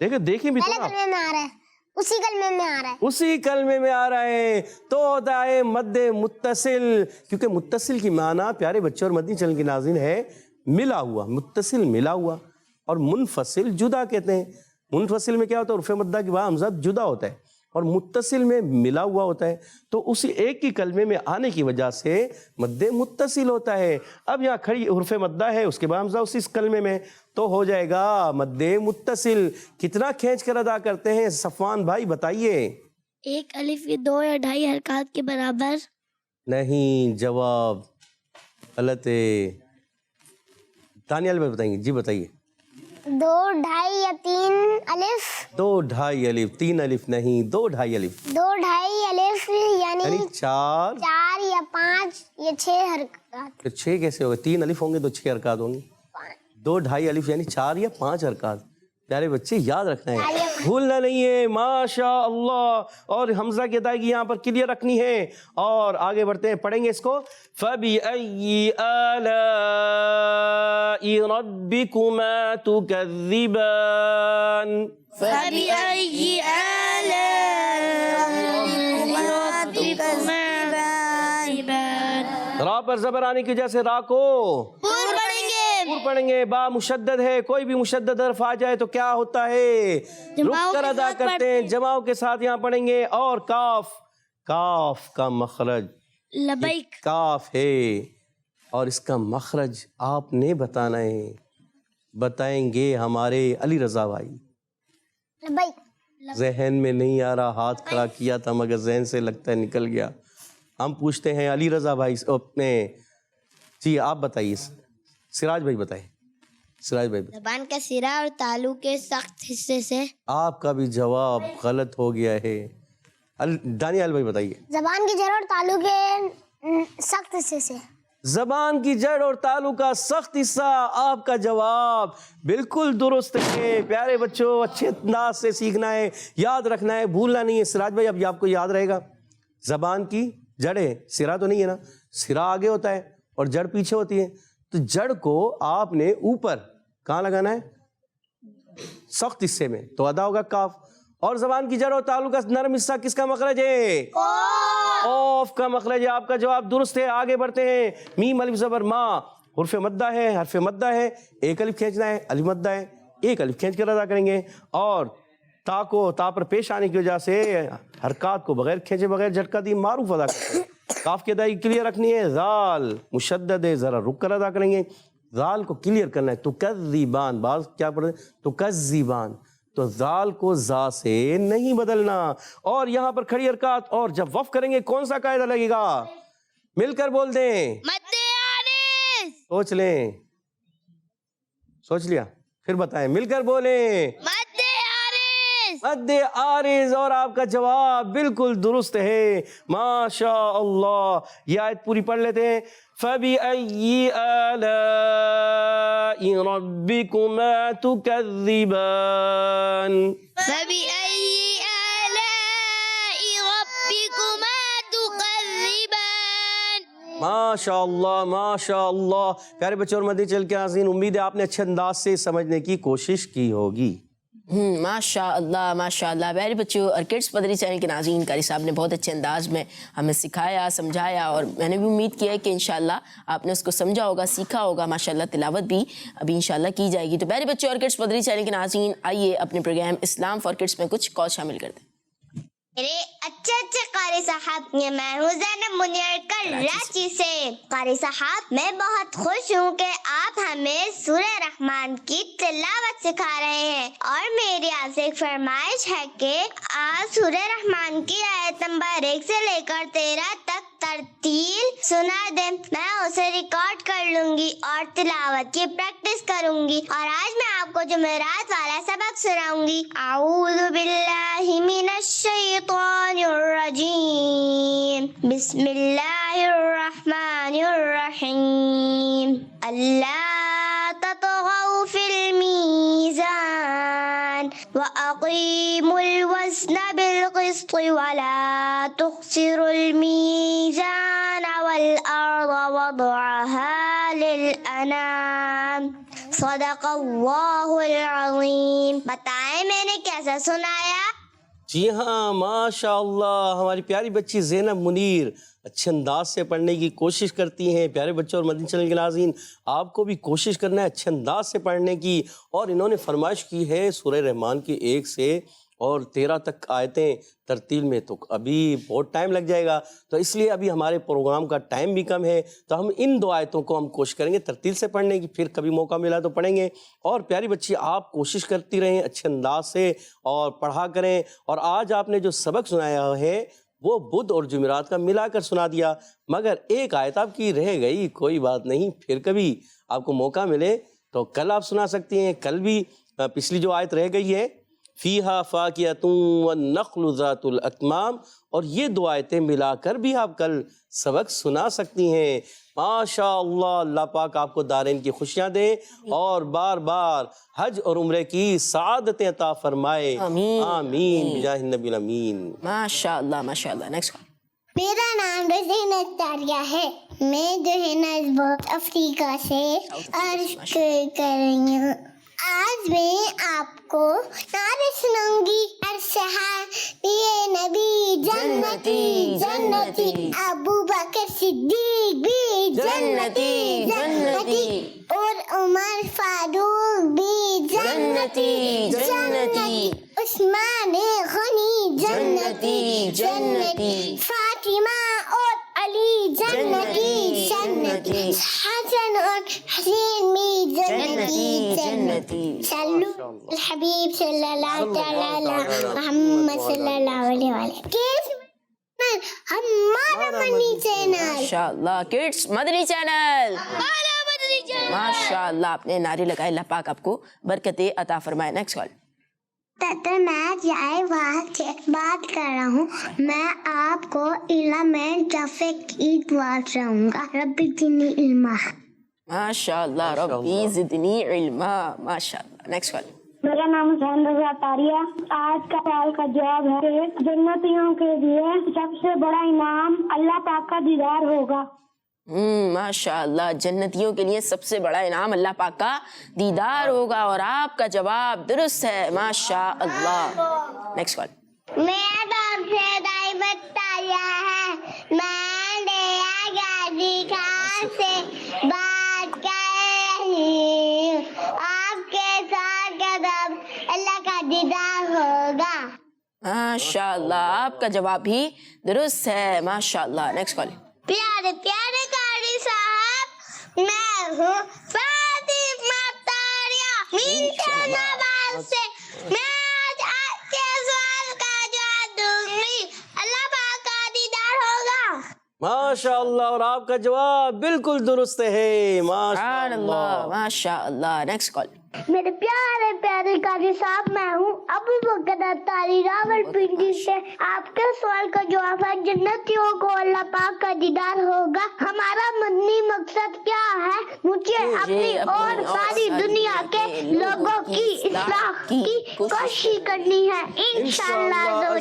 دیکھیں بھی پہلے کلمے میں آ رہا ہے، اسی کلمے میں آ رہا ہے، اسی کلمے میں آ رہا ہے تو ہوتا ہے مد متصل. کیونکہ متصل کی معنی پیارے بچوں اور مدنی چینل کے ناظرین ہے ملا ہوا. متصل ملا ہوا اور منفصل جدا کہتے ہیں. منفصل میں کیا ہوتا ہے؟ حرف مدہ کے بعد حمزہ جدا ہوتا ہے اور متصل میں ملا ہوا ہوتا ہے. تو اسی ایک ہی کلمے میں آنے کی وجہ سے مد متصل ہوتا ہے. اب یہاں کھڑی حرف مدہ ہے، اس کے بعد حمزہ اسی کلمے میں، تو ہو جائے گا مد متصل. کتنا کھینچ کر ادا کرتے ہیں صفوان بھائی بتائیے؟ 1 الف کی 2 یا 2.5 حرکات کے برابر. نہیں، جواب غلط ہے. دانیال بھائی بتائیں گے. جی بتائیے. 2, 2.5 یا 3 الف. 2, 2.5 الف. 3 الف نہیں، 2, 2.5 الف. 2, 2.5 الف یعنی 4 یا 5 یا 6 حرکات. پھر 6 کیسے ہوگا؟ 3 الف ہوں گے تو 6 حرکات ہوں گی. 2, 2.5 الف یعنی 4 یا 5 حرکات. پیارے بچے یاد رکھنا ہے، بھولنا نہیں ہے. ماشاء اللہ. اور حمزہ کی ادائیگی یہاں پر کلیئر رکھنی ہے. اور آگے بڑھتے ہیں، پڑھیں گے اس کو. فَبِأَيِّ آلَاءِ رَبِّكُمَا تُكَذِّبَانِ. فَبِأَيِّ آلَاءِ رَبِّكُمَا تُكَذِّبَانِ. را پر زبر آنے کی وجہ سے را کو پڑھیں گے. با مشدد ہے، کوئی بھی مشدد حرف آ جائے تو کیا ہوتا ہے؟ رک کر ادا کرتے ہیں، جماؤں کے ساتھ یہاں پڑھیں گے. اور کاف کا مخرج کاف ہے اور اس کا مخرج آپ نے بتانا ہے. بتائیں گے ہمارے علی رضا بھائی. ذہن میں نہیں آ رہا، ہاتھ کھڑا کیا تھا مگر ذہن سے لگتا ہے نکل گیا. ہم پوچھتے ہیں علی رضا بھائی اپنے. جی آپ بتائیے. سراج بھائی بتائیں. سراج بھائی زبان کا سرا اور تالو کے سخت حصے سے. آپ کا بھی جواب غلط ہو گیا ہے. دانیال بھائی بتائیے. زبان کی جڑ اور تالو کے سخت حصے سے. زبان کی جڑ اور تالو کا سخت حصہ. آپ کا جواب بالکل درست ہے. پیارے بچوں اچھے انداز سے سیکھنا ہے، یاد رکھنا ہے، بھولنا نہیں ہے. سراج بھائی اب آپ کو یاد رہے گا. زبان کی جڑ ہے، سرا تو نہیں ہے نا. سرا آگے ہوتا ہے اور جڑ پیچھے ہوتی ہے. تو جڑ کو آپ نے اوپر کہاں لگانا ہے؟ سخت حصے میں، تو ادا ہوگا کاف. اور زبان کی جڑ اور تالو کا نرم حصہ کس کا مخرج ہے؟ قاف کا مخرج ہے. آپ کا جواب درست ہے. آگے بڑھتے ہیں. میم الف زبر ما حرف مدہ ہے، حرف مدہ ہے. 1 الف کھینچنا ہے، الف مدہ ہے، 1 الف کھینچ کر ادا کریں گے. اور تا پر پیش آنے کی وجہ سے حرکات کو بغیر کھینچے بغیر جھٹکا دی معروف ادا کرتے ہیں. کاف کی ادائی کلیئر رکھنی ہے. ذال مشدد ہے, ذرا رک کر ادا کریں گے. ذال کو کلیئر کرنا ہے. تکذبان, بعض کیا پڑھتے ہیں تکذبان, تو ذال کو زا سے نہیں بدلنا. اور یہاں پر کھڑی حرکات, اور جب وقف کریں گے کون سا قاعدہ لگے گا؟ مل کر بول دیں. مد عارض. سوچ لیں, سوچ لیا پھر بتائیں, مل کر بولیں. مد عارض. مد عارض. اور آپ کا جواب بالکل درست ہے, ماشاء اللہ. یہ آیت پوری پڑھ لیتے ہیں. فَبِأَيِّ آلَاءِ رَبِّكُمَا تُكَذِّبَانِ. فَبِأَيِّ آلَاءِ رَبِّكُمَا تُكَذِّبَانِ. ماشاء اللہ ماشاء اللہ. پیارے بچے اور مدنی چینل کے ناظرین, امید ہے آپ نے اچھے انداز سے سمجھنے کی کوشش کی ہوگی. ماشاء اللہ ماشاء اللہ. پیارے بچوں اور کڈس مدنی چینل کے ناظرین, قاری صاحب نے بہت اچھے انداز میں ہمیں سکھایا, سمجھایا, اور میں نے بھی امید کیا ہے کہ انشاءاللہ آپ نے اس کو سمجھا ہوگا, سیکھا ہوگا. ماشاءاللہ تلاوت بھی ابھی انشاءاللہ کی جائے گی. تو پیارے بچوں اور کڈس مدنی چینل کے ناظرین, آئیے اپنے پروگرام اسلام فار کڈس میں کچھ کال شامل کرتے ہیں. میرے اچھے قاری صاحب, یہ میں ہوں زینب منیر کراچی سے. قاری صاحب, میں بہت خوش ہوں کہ آپ ہمیں سورہ رحمان کی تلاوت سکھا رہے ہیں, اور میری آپ سے ایک فرمائش ہے کہ آپ سورہ رحمان کی آیت نمبر 1 سے لے کر 13 تک ترتیل سنا دیں. میں اسے ریکارڈ کر لوں گی اور تلاوت کی پریکٹس کروں گی, اور آج میں آپ کو جمعرات والا سبق سناؤں گی. اعوذ باللہ من الشیطان الرجیم, بسم اللہ الرحمن الرحیم. اللہ تطغوا فی المیزان وَأَقِيمُوا الْوَزْنَ بِالْقِسْطِ وَلَا تُخْسِرُوا الْمِيزَانَ وَالْأَرْضَ وَضَعَهَا لِلْأَنَامِ صدق اللہ العظیم. بتائیں میں نے کیسا سنایا؟ جی ہاں ماشاء اللہ. ہماری پیاری بچی زینب منیر اچھے انداز سے پڑھنے کی کوشش کرتی ہیں. پیارے بچوں اور مدنی چینل کے ناظرین, آپ کو بھی کوشش کرنا ہے اچھے انداز سے پڑھنے کی. اور انہوں نے فرمائش کی ہے سورہ رحمان کی 1 سے اور 13 تک آیتیں ترتیل میں, تو ابھی بہت ٹائم لگ جائے گا. تو اس لیے ابھی ہمارے پروگرام کا ٹائم بھی کم ہے, تو ہم ان 2 آیتوں کو ہم کوشش کریں گے ترتیل سے پڑھنے کی, پھر کبھی موقع ملا تو پڑھیں گے. اور پیاری بچی, آپ کوشش کرتی رہیں اچھے انداز سے اور پڑھا کریں. اور آج آپ نے جو سبق سنایا ہے وہ بدھ اور جمعرات کا ملا کر سنا دیا, مگر ایک آیت آپ کی رہ گئی. کوئی بات نہیں, پھر کبھی آپ کو موقع ملے تو کل آپ سنا سکتی ہیں. کل بھی پچھلی جو آیت رہ گئی ہے فیہا فاکہۃ والنخل ذات الاکمام, اور یہ 2 آیتیں ملا کر بھی آپ کل سبق سنا سکتی ہیں. ماشاء اللہ. اللہ پاک آپ کو دارین کی خوشیاں دے اور بار بار حج اور عمرے کی سعادتیں عطا فرمائے. آمین آمین بجاہ النبی الامین. ماشاء اللہ ماشاء اللہ. نیکسٹ. میرا نام رزین تاریہ ہے. میں جو ہے نا بہت افریقہ سے عرض کر رہی ہوں. آج میں آپ کو نعرے سناؤں گی. صحابی نبی جنتی جنتی, ابو بکر صدیق بھی جنتی جنتی, اور عمر فاروق بھی جنتی جنتی, عثمان غنی جنتی جنتی, فاطمہ اور علی جنتی جنتی, حسن اور حسین بھی جنتی جنتی. صلو الحبیب صلی اللہ تعالی محمد صلی اللہ علیہ وسلم. ہمارا مدنی چینل ماشاء اللہ. کڈس مدنی چینل ماشاء اللہ. آپ نے نعرے لگائے, اللہ پاک آپ کو برکتیں عطا فرمائے. Next call. تو میں جائے بات کر رہا ہوں. میں آپ کو علم جفق عید بات رہوں گا. ربی زدنی علما. ماشاء اللہ. ربی زدنی علما. ماشاء اللہ. Next call. میرا نام حسین رضا تاریہ. آج کا سوال کا جواب ہے کہ جنتیوں کے لیے سب سے بڑا انعام اللہ پاک کا دیدار ہوگا. ماشاء اللہ. جنتیوں کے لیے سب سے بڑا انعام اللہ پاک کا دیدار ہوگا, اور آپ کا جواب درست ہے. ماشاء اللہ. Next call. میرا نام سے تاریہ ہے. میں دیا گاجی خان سے بات کر رہی ہوں. آپ کے ساتھ قدم اللہ کا دیدار ہوگا. ماشاء اللہ آپ کا جواب بھی درست ہے ماشاء اللہ. Next call. پیارے پیارے قاری صاحب میں ہوں فاطمہ طاہرہ ملٹن نواز سے. میں آج آپ کے سوال کا جواب دوں گی. اللہ پاک کا دیدار ہوگا. ماشاء اللہ اور آپ کا جواب بالکل درست ہے ماشاء سبحان اللہ اللہ. ماشاء اللہ. Next call. میرے پیارے پیارے قاری صاحب میں ہوں ابو بکر اتاری راولپنڈی سے. آپ کے سوال کا جواب ہے جنتیوں کو اللہ پاک کا دیدار ہوگا. ہمارا مدنی مقصد کیا ہے؟ مجھے اپنی اور ساری دنیا کے لوگوں کی اصلاح کی کوشش کرنی ہے انشاءاللہ.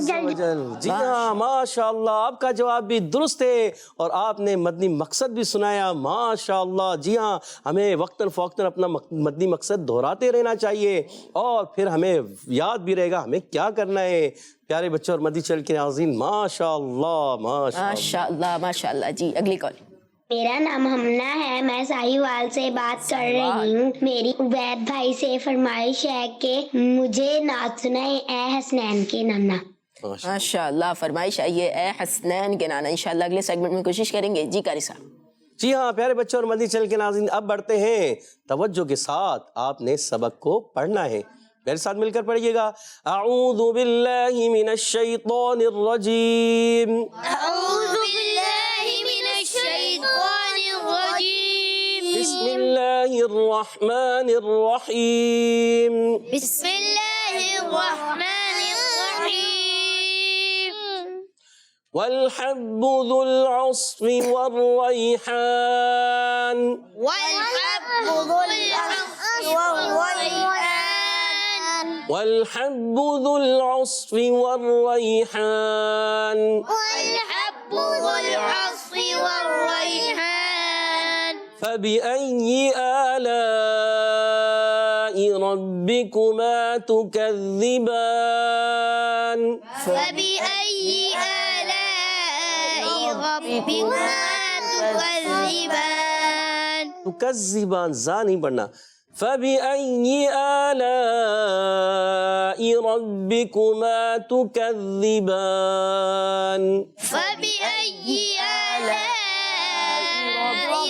جی ہاں ماشاء اللہ آپ کا جواب بھی درست ہے اور آپ نے مدنی مقصد بھی سنایا ماشاء اللہ. جی ہاں ہمیں وقتاً فوقتاً اپنا مدنی مقصد دہراتے رہنا چاہیے اور پھر ہمیں یاد بھی رہے گا ہمیں کیا کرنا ہے. پیارے بچوں اور مدنی چینل کے ناظرین ماشاء اللہ ماشاء اللہ ماشاء اللہ. جی اگلی کال. میرا نام ہمنا ہے. میں ساہیوال سے بات کر رہی ہوں. میری عبید بھائی سے فرمائش ہے کہ مجھے نعت سنائیں اے حسنین کے نانا. ماشاء اللہ فرمائش آئیے اے حسنین کے نانا. انشاءاللہ اگلے سیگمنٹ میں کوشش کریں گے. جی قاری صاحب. جی ہاں پیارے بچوں اور مدنی چینل کے ناظرین اب بڑھتے ہیں. توجہ کے ساتھ آپ نے سبق کو پڑھنا ہے. میرے ساتھ مل کر پڑھیے گا. اعوذ باللہ من الشیطان الرجیم. أعوذ بالله من الشيطان الرجيم. بسم اللہ الرحمن الرحیم. بسم الله الرحمن الرحيم. والحب ذو العصف والریحان. والحب ذو العصف والريحان. والحب ذو العصف والریحان. والحب ذو العصف والريحان. فبأي آلاء ربكما تكذبان. فبأي آلاء ربكما تكذبان. تكذبان زا نہیں پڑھنا. فبأي آلاء ربكما تكذبان. فبأي آلاء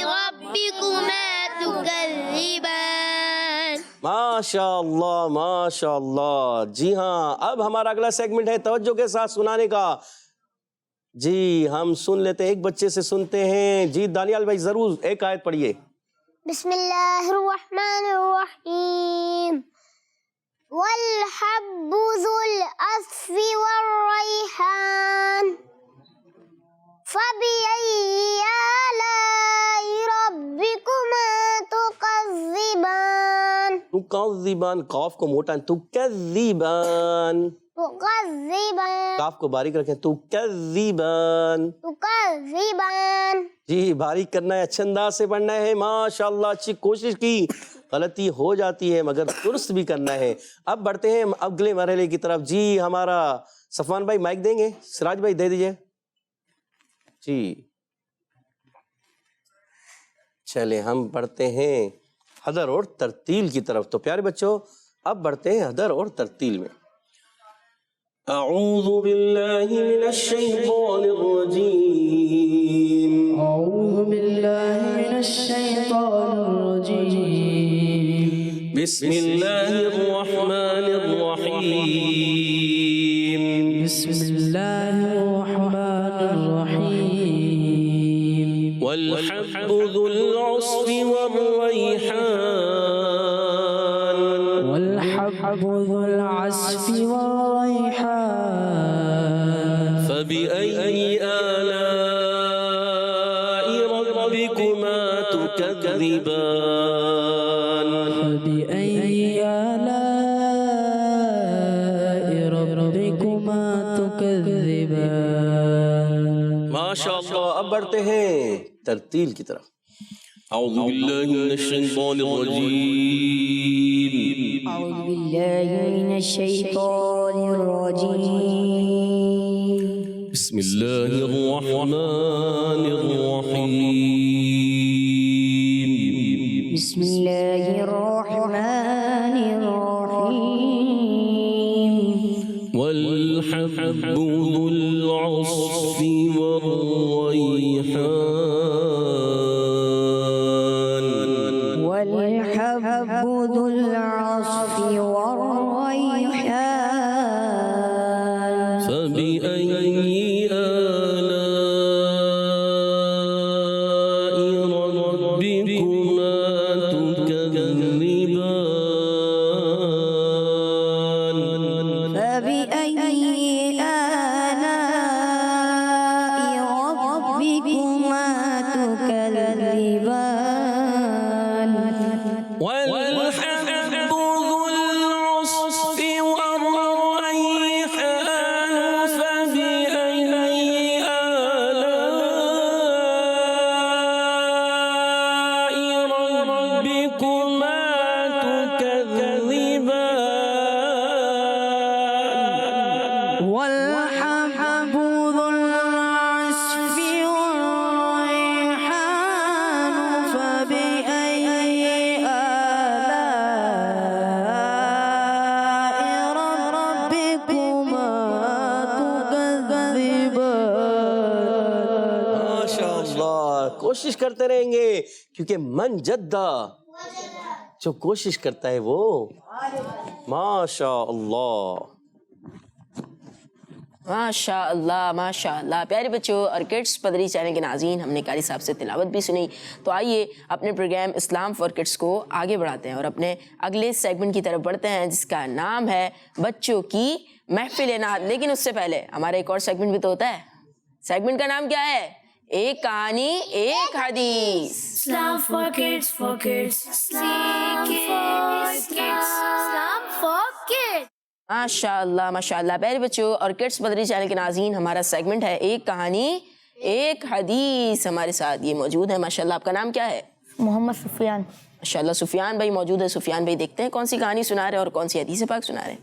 ربكما تكذبان. ماشاء اللہ ماشاء اللہ. جی ہاں اب ہمارا اگلا سیگمنٹ ہے توجہ کے ساتھ سنانے کا. جی ہم سن لیتے ہیں ایک بچے سے سنتے ہیں. جی دانیال بھائی ضرور ایک آیت پڑھیے. بسم اللہ الرحمن الرحیم. والحب ذو العصف والریحان. فبأي آلاء ربكما تكذبان. تکذبان قاف کو موٹا تکذبان. تكذبان. کاف کو باریک رکھیں تکذبان. تكذبان. جی باریک کرنا ہے اچھے انداز سے پڑھنا ہے ماشاء اللہ. اچھی کوشش کی غلطی ہو جاتی ہے مگر درست بھی کرنا ہے. اب بڑھتے ہیں اگلے مرحلے کی طرف. جی ہمارا صفوان بھائی مائک دیں گے. سراج بھائی دے دیجئے. جی چلے ہم بڑھتے ہیں حدر اور ترتیل کی طرف. تو پیارے بچوں اب بڑھتے ہیں حدر اور ترتیل میں. اعوذ باللہ من الشیطان الرجیم. أعوذ بالله من الشيطان الرجيم. بسم اللہ الرحمن الرحیم. بسم الله الرحمن الرحيم. والحب ذو العصف والریحان. والحب ذو العصف والريحان. فبأي آلاء ربكما تكذبان. فبأي آلاء ربكما تكذبان. ماشاء اللہ اب بڑھتے ہیں ترتیل کی طرف. اعوذ باللہ من الشیطان الرجیم. أعوذ بالله من الشيطان الرجيم. بسم اللہ الرحمن الرحیم. بسم الله الرحمن الرحيم. والحب والحب ذو العصف والريحان والحب ذو العصف والريحان فبأي آلاء ربكما تكذبان فبأي آلاء ربكما تكذبان والحب ذو العصف والريحان فبأي آلاء ربكما تكذبان والحب ذو العصف والريحان فبأي آلاء ربكما تكذبان. ماشاء اللہ. کوشش کرتے رہیں گے کیونکہ من جدہ جو کوشش کرتا ہے وہ ماشاء اللہ. ماشاء اللہ ماشاء اللہ. پیارے بچوں اور کڈس پدری چینل کے ناظرین، ہم نے قاری صاحب سے تلاوت بھی سنی، تو آئیے اپنے پروگرام اسلام فار کڈس کو آگے بڑھاتے ہیں اور اپنے اگلے سیگمنٹ کی طرف بڑھتے ہیں جس کا نام ہے بچوں کی محفل نعت. لیکن اس سے پہلے ہمارا ایک اور سیگمنٹ بھی تو ہوتا ہے. سیگمنٹ کا نام کیا ہے؟ ایک کہانی ایک حدیث. Islam for kids, for kids. Islam for kids. ماشاء اللہ ماشاء اللہ. پیارے بچوں اور کڈس بدری چینل کے ناظرین، ہمارا سیگمنٹ ہے ایک کہانی ایک حدیث. ہمارے ساتھ یہ موجود ہے ماشاء اللہ. آپ کا نام کیا ہے؟ محمد سفیان. ماشاء اللہ سفیان بھائی موجود ہے. سفیان بھائی دیکھتے ہیں کون سی کہانی سنا رہے ہیں اور کون سی حدیث پاک سنا رہے ہیں.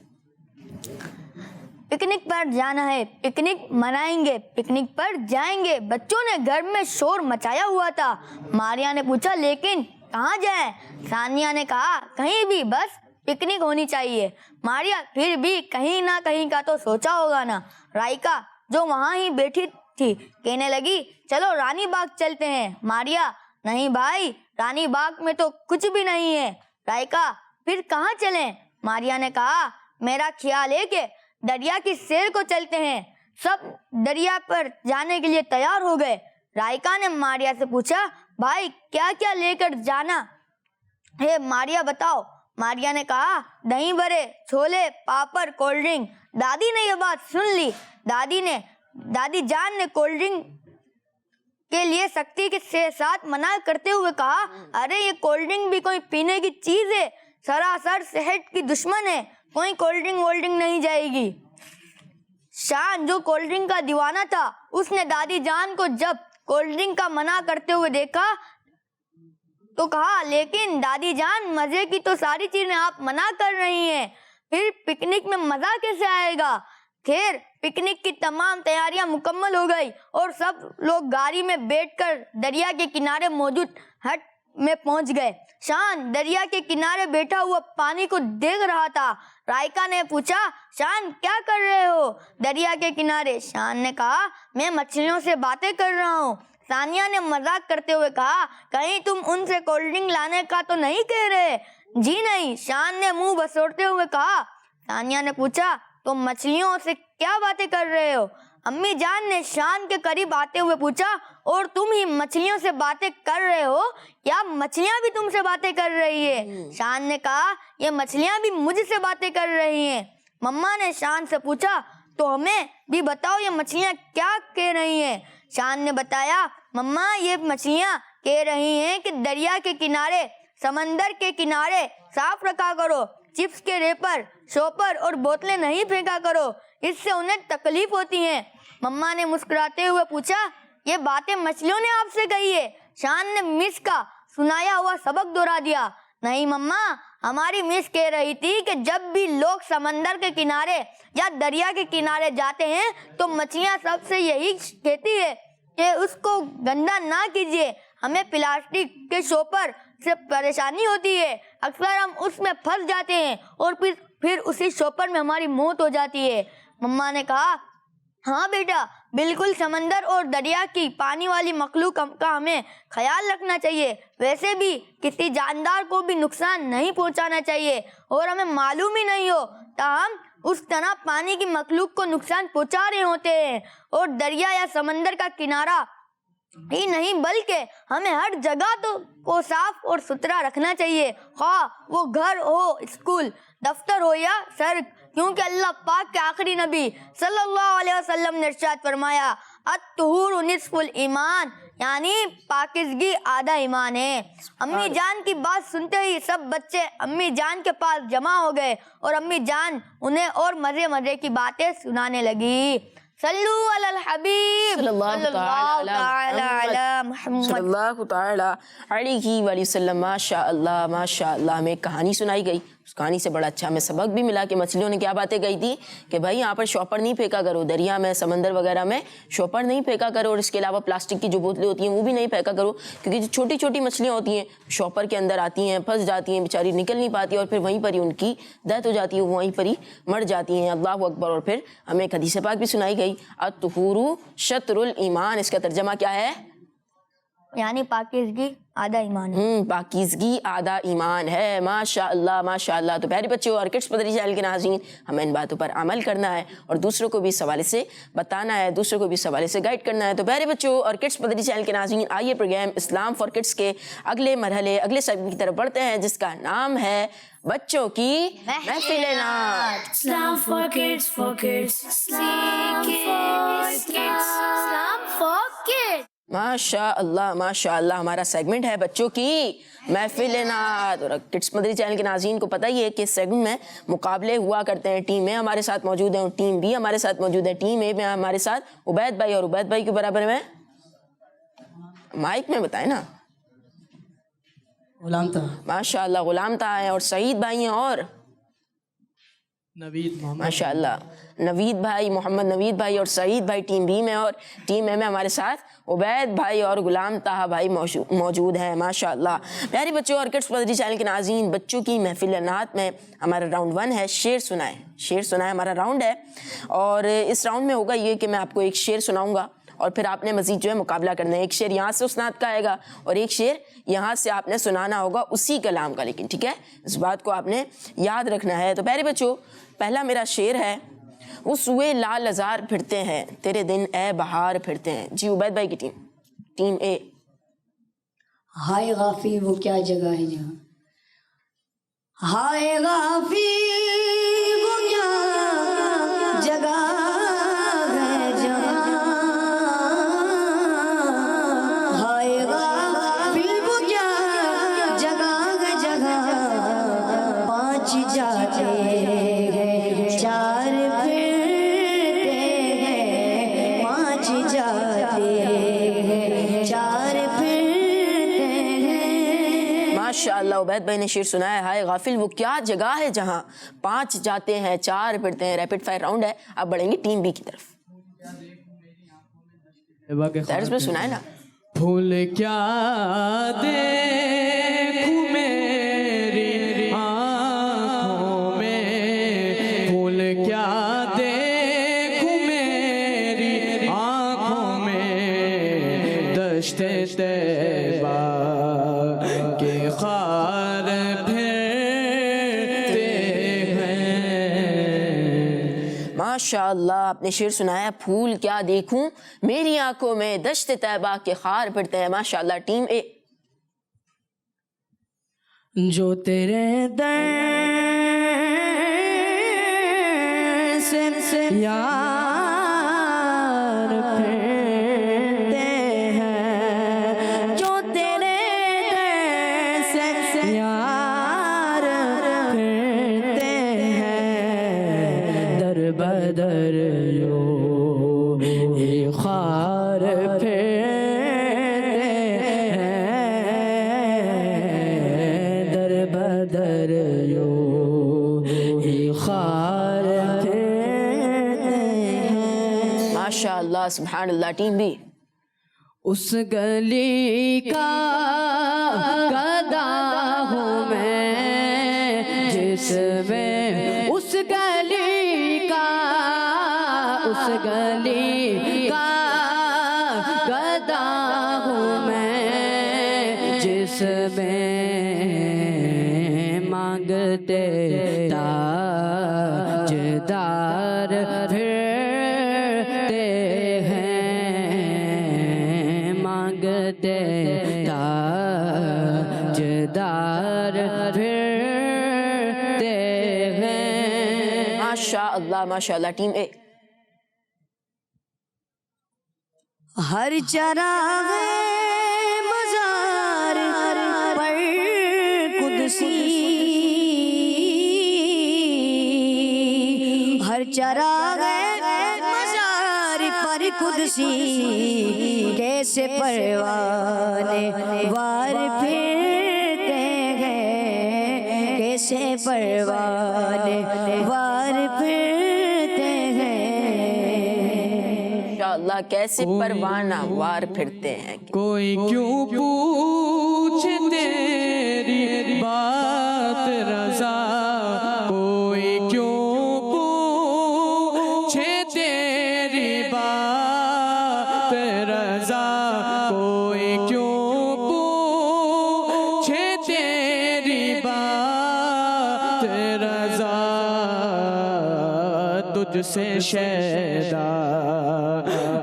پکنک پر جانا ہے، پکنک منائیں گے، پکنک پر جائیں گے. بچوں نے گھر میں شور مچایا ہوا تھا. ماریا نے پوچھا لیکن کہاں جائیں؟ ثانیہ نے کہا کہیں بھی، بس پکنک ہونی چاہیے. ماریا پھر بھی کہیں نہ کہیں کا تو سوچا ہوگا نا. رائکا جو وہاں ہی بیٹھی تھی کہنے لگی چلو رانی باغ چلتے ہیں. ماریا نہیں بھائی، رانی باغ میں تو کچھ بھی نہیں ہے. رائکا پھر کہاں چلیں؟ ماریا نے کہا میرا خیال ہے کہ دریا کی سیر کو چلتے ہیں. سب دریا پر جانے کے لیے تیار ہو گئے. رائکا نے ماریا سے پوچھا بھائی کیا کیا لے کر جانا ہے ماریا بتاؤ. ماریا نے کہا دہی بڑے، چھولے، پاپڑ، کولڈ ڈرنک. دادی نے یہ بات سن لی. دادی جان نے کولڈ ڈرنک کے لیے سختی کے ساتھ منع کرتے ہوئے کہا ارے یہ کولڈ ڈرنک بھی کوئی پینے کی چیز ہے، سراسر صحت کی دشمن ہے، کوئی کولڈ ڈرنک وولڈ ڈرنک نہیں جائے گی. شان جو کولڈ ڈرنک کا دیوانہ تھا، اس نے دادی جان کو جب کولڈ ڈرنک کا منع کرتے ہوئے دیکھا تو کہا لیکن دادی جان مزے کی تو ساری چیزیں آپ منع کر رہی ہیں، پھر پکنک میں مزہ کیسے آئے گا؟ خیر پکنک کی تمام تیاریاں مکمل ہو گئی اور سب لوگ گاڑی میں بیٹھ کر دریا کے کنارے موجود ہٹ میں پہنچ گئے. شان دریا کے کنارے بیٹھا ہوا پانی کو دیکھ رہا تھا. رائکا نے پوچھا شان کیا کر رہے ہو دریا کے کنارے؟ شان نے کہا میں مچھلیوں سے باتیں کر رہا ہوں. ثانیہ نے مذاق کرتے ہوئے کہا کہیں تم ان سے کولڈ ڈرنک لانے کا تو نہیں کہہ رہے؟ جی نہیں. شان نے منہ بسوڑتے ہوئے کہا. ثانیہ نے پوچھا تم مچھلیوں سے کیا باتیں کر رہے ہو؟ امی جان نے شان کے قریب آتے ہوئے پوچھا اور تم ہی مچھلیوں سے باتیں کر رہے ہو یا مچھلیاں بھی تم سے باتیں کر رہی ہے؟ شان نے کہا یہ مچھلیاں بھی مجھ سے باتیں کر رہی ہیں. مما نے شان سے پوچھا تو ہمیں بھی بتاؤ یہ مچھلیاں کیا کہہ رہی ہیں؟ شان نے بتایا مما یہ مچھلیاں کہہ رہی ہیں کہ دریا کے کنارے، سمندر کے کنارے صاف رکھا کرو، چپس کے ریپر، شوپر اور بوتلیں نہیں پھینکا کرو، اس سے انہیں تکلیف ہوتی ہے. مما نے مسکراتے ہوئے پوچھا یہ باتیں مچھلیوں نے آپ سے کہی ہے؟ شان نے مس کا سنایا ہوا سبق دہرا دیا. نہیں مما، ہماری مس کہہ رہی تھی کہ جب بھی لوگ سمندر کے کنارے یا دریا کے کنارے جاتے ہیں تو مچھلیاں سب سے یہی کہتی ہے کہ اس کو گندا نہ کیجیے، ہمیں پلاسٹک کے شوپر سے پریشانی ہوتی ہے، اکثر ہم اس میں پھنس جاتے ہیں اور پھر اسی شوپر میں ہماری موت ہو جاتی ہے. مما نے کہا ہاں بیٹا، بالکل سمندر اور دریا کی پانی والی مخلوق کا ہمیں خیال رکھنا چاہیے. ویسے بھی کسی جاندار کو بھی نقصان نہیں پہنچانا چاہیے، اور ہمیں معلوم ہی نہیں ہو تاہم اس طرح پانی کی مخلوق کو نقصان پہنچا رہے ہوتے ہیں. اور دریا یا سمندر کا کنارہ ہی نہیں بلکہ ہمیں ہر جگہ کو صاف اور ستھرا رکھنا چاہیے، خواہ وہ گھر ہو، اسکول، دفتر ہو یا سڑک، کیونکہ اللہ پاک کے آخری نبی صلی اللہ علیہ وسلم نے ارشاد فرمایا الطہور نصف الایمان، یعنی پاکیزگی آدھا ایمان ہے. امی جان کی بات سنتے ہی سب بچے امی جان کے پاس جمع ہو گئے اور امی جان انہیں اور مزے مزے کی باتیں سنانے لگی. صلو علی الحبیب صلی اللہ تعالی علی محمد صلی اللہ تعالی علیہ وآلہ وسلم. ماشاء اللہ ماشاء اللہ. ہمیں ایک کہانی سنائی گئی، اس کہانی سے بڑا اچھا ہمیں سبق بھی ملا کہ مچھلیوں نے کیا باتیں کہی تھی کہ بھائی یہاں پر شوپر نہیں پھینکا کرو، دریا میں سمندر وغیرہ میں شوپر نہیں پھینکا کرو، اور اس کے علاوہ پلاسٹک کی جو بوتلیں ہوتی ہیں وہ بھی نہیں پھینکا کرو، کیونکہ جو چھوٹی چھوٹی مچھلیاں ہوتی ہیں شوپر کے اندر آتی ہیں، پھنس جاتی ہیں، بیچاری نکل نہیں پاتی اور پھر وہیں پر ہی ان کی ڈیتھ ہو جاتی ہے، وہیں پر ہی مر جاتی ہیں. اللہ اکبر. اور پھر ہمیں ایک حدیث پاک بھی سنائی گئی الطہور شطر الایمان. اس کا ترجمہ کیا ہے؟ یعنی پاکیزگی آدھا ایمان ہے. پاکیزگی آدھا ایمان ہے. ماشاء اللہ ماشاء اللہ. تو پیارے بچوں اور کڈس مدری چینل کے ناظرین، ہمیں ان باتوں پر عمل کرنا ہے اور دوسروں کو بھی اس حوالے سے بتانا ہے، دوسروں کو بھی اس حوالے سے گائیڈ کرنا ہے. تو پیارے بچوں اور کڈس مدری چینل کے ناظرین، آئیے پروگرام اسلام فار کڈس کے اگلے مرحلے، اگلے سیگمنٹ کی طرف بڑھتے ہیں، جس کا نام ہے بچوں کی محفل نعت. Islam for kids, Islam for kids. ماشاء اللہ ماشاء اللہ. ہمارا سیگمنٹ ہے بچوں کی محفل نعت. اور کڈس مدری چینل کے ناظرین کو پتہ ہی ہے کہ اس سیگمنٹ میں مقابلے ہوا کرتے ہیں. ٹیم اے ہمارے ساتھ موجود ہیں اور ٹیم بی ہمارے ساتھ موجود ہے. ٹیم اے میں ہمارے ساتھ عبید بھائی، اور عبید بھائی کے برابر میں مائک میں بتائیں نا. غلام طاہر. ماشاء اللہ غلام طاہر ہیں، اور سعید بھائی ہیں، اور نوید محمد. ماشاء اللہ نوید بھائی، محمد نوید بھائی اور سعید بھائی ٹیم بی میں، اور ٹیم اے میں ہمارے ساتھ عبید بھائی اور غلام طاہر بھائی موجود ہیں. ماشاء اللہ. پیارے بچوں اور کڈس مدری چینل کے ناظرین، بچوں کی محفل نعت میں ہمارا راؤنڈ 1 ہے شعر سنائیں. شعر سنائیں ہمارا راؤنڈ ہے، اور اس راؤنڈ میں ہوگا یہ کہ میں آپ کو ایک شعر سناؤں گا اور پھر آپ نے مزید جو ہے مقابلہ کرنا ہے. ایک شعر یہاں سے اس نعت کا آئے گا اور ایک شعر یہاں سے آپ نے سنانا ہوگا اسی کلام کا. لیکن ٹھیک ہے، اس بات کو آپ نے یاد رکھنا ہے. تو پیارے بچوں پہلا میرا شعر ہے وہ سوئے لال ازار پھرتے ہیں، تیرے دن اے بہار پھرتے ہیں. جی عبید بھائی کی ٹیم اے. ہائے غافی وہ کیا جگہ ہے جہاں، ہائے غافی وہ کیا جگہ ہے جہاں، ہائے غافی وہ کیا جگہ ہے جگہ، پانچ جاتے ہیں چار پھرتے ہیں، پانچ جاتے ہیں چار پھرتے ہیں. ماشاء اللہ عبید بھائی نے شعر سنایا ہے ہائے غافل وہ کیا جگہ ہے جہاں، پانچ جاتے ہیں چار پھرتے ہیں. ریپڈ فائر راؤنڈ ہے، اب بڑھیں گے ٹیم بی کی طرف. طرز میں سنائے نا. پھول کیا دیکھوں میری آنکھوں میں، پھول کیا دیکھوں میری آنکھوں میں، دشت طیبہ کے خار پھرتے ہیں. ماشاء اللہ آپ نے شعر سنایا پھول کیا دیکھوں میری آنکھوں میں، دشت طیبہ کے خار پھرتے ہیں. ماشاء اللہ ٹیم اے. جو تیرے در سے یار پھرتے ہیں، جو تیرے در سے یار پھرتے ہیں، در بدر یوں ہی خار پھرتے ہیں، در بدر یوں ہی خار پھرتے ہیں. ماشاء اللہ سبحان اللہ ٹیم بی. اس گلی کا گدا ہوں میں جس میں، اس گلی کا، اس اس گلی کا گدا ہوں میں جس میں مانگتے تاجدار پھرتے ہیں، مانگتے تاجدار پھرتے ہیں۔ ماشاء اللہ ماشاء اللہ ٹیم اے۔ ہر چراغ مزار پر قدسی، ہر چراغ مزار پر قدسی، کیسے پروانے وار پھرتے ہیں، کیسے پروانے وار پھرتے ہیں۔ اللہ کیسے پروانہ وار پھرتے ہیں۔ کوئی کیوں پوچھے تیری بات رضا، کوئی کیوں پوچھے تیری بات رضا، کوئی کیوں پوچھے تیری بات رضا، تجھ سے شیدا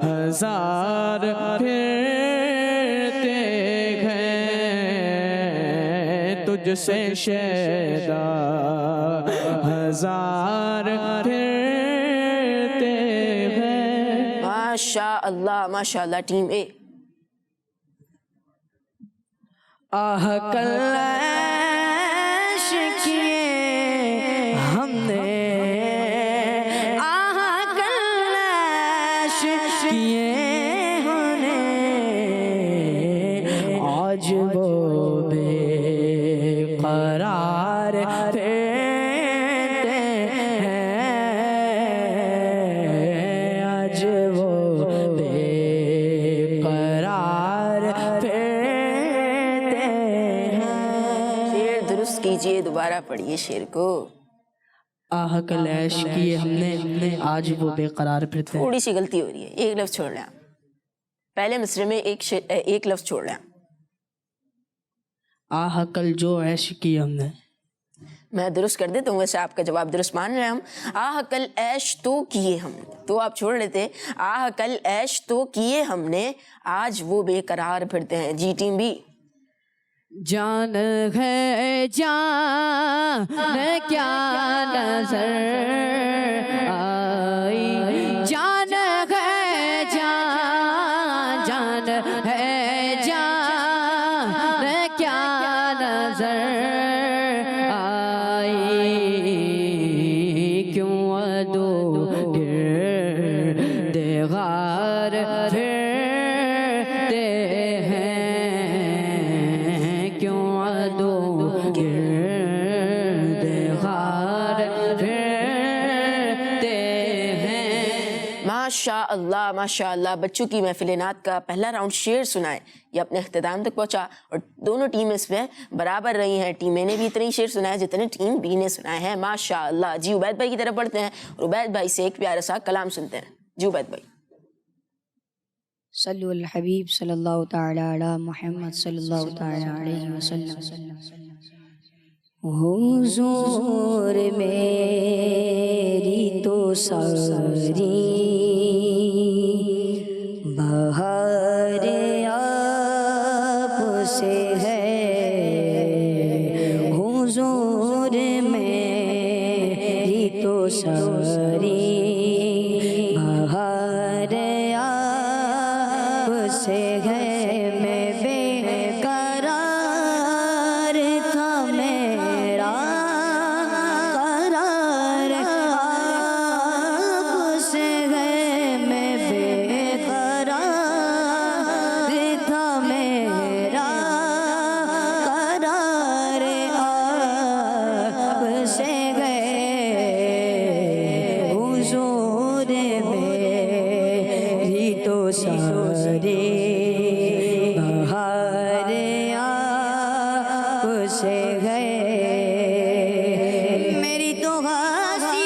ہزار پھرتے ہیں، تجھ سے شیدا ہزار پھرتے ہیں۔ ماشاء اللہ ٹیم اے۔ آہ کلش کیے ہم نے، آہ کلش کیے ہم نے، آج وہ بے قرار پھرتے ہیں، آج وہ بے قرار پھرتے ہیں۔ شعر درست کیجئے، دوبارہ پڑھیے شعر کو۔ آہ کلیش کیے ہم نے، آج وہ بے قرار پھرتے ہیں۔ تھوڑی سی غلطی ہو رہی ہے، ایک لفظ چھوڑ رہے ہیں، پہلے مصرے میں ایک لفظ چھوڑ رہے ہیں۔ آہ کل جو عیش کی ہم نے، میں درست کر دیتا ہوں، ویسے آپ کا جواب درست مان رہے ہیں ہم۔ آہ کل عیش تو کیے ہم نے، تو آپ چھوڑ لیتے، آہ کل عیش تو کیے ہم نے، آج وہ بے قرار پھرتے ہیں۔ جی ٹیم بی۔ جان ہے جان کیا نظر آئی، جان ہے جان، جان ہے جان کیا نظر آئی، کیوں ادو گرد غار پھرتے ہیں، کیوں ادو گرد غار پھرتے ہیں۔ ماشاء اللہ بچوں کی محفل نعت کا پہلا راؤنڈ شعر سنائے، یہ اپنے اختتام تک پہنچا اور دونوں ٹیم اس میں برابر رہی ہیں۔ ٹیم اے نے بھی اتنے شعر سنائے جتنے ٹیم بی نے سنائے ہیں۔ ماشاء اللہ۔ جی عبید بھائی کی طرف بڑھتے ہیں اور عبید بھائی سے ایک پیارا سا کلام سنتے ہیں۔ جی عبید بھائی۔ صلو الحبیب صلی اللہ تعالی علی محمد صلی اللہ تعالی علیہ وسلم۔ حضور میری تو ساری بہار آپ سے ہے، حضور میری تو ساری بہار آپ سے ہے، میں بے قرار تھا، میرا قرار آپ سے ہے، میں بے قرار تھا، میرا قرار آپ سے ہے، حضور میری تو سارے بہار آپ سے ہے، میری تو ہنسی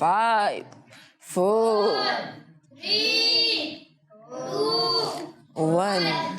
5 4 3 2 1।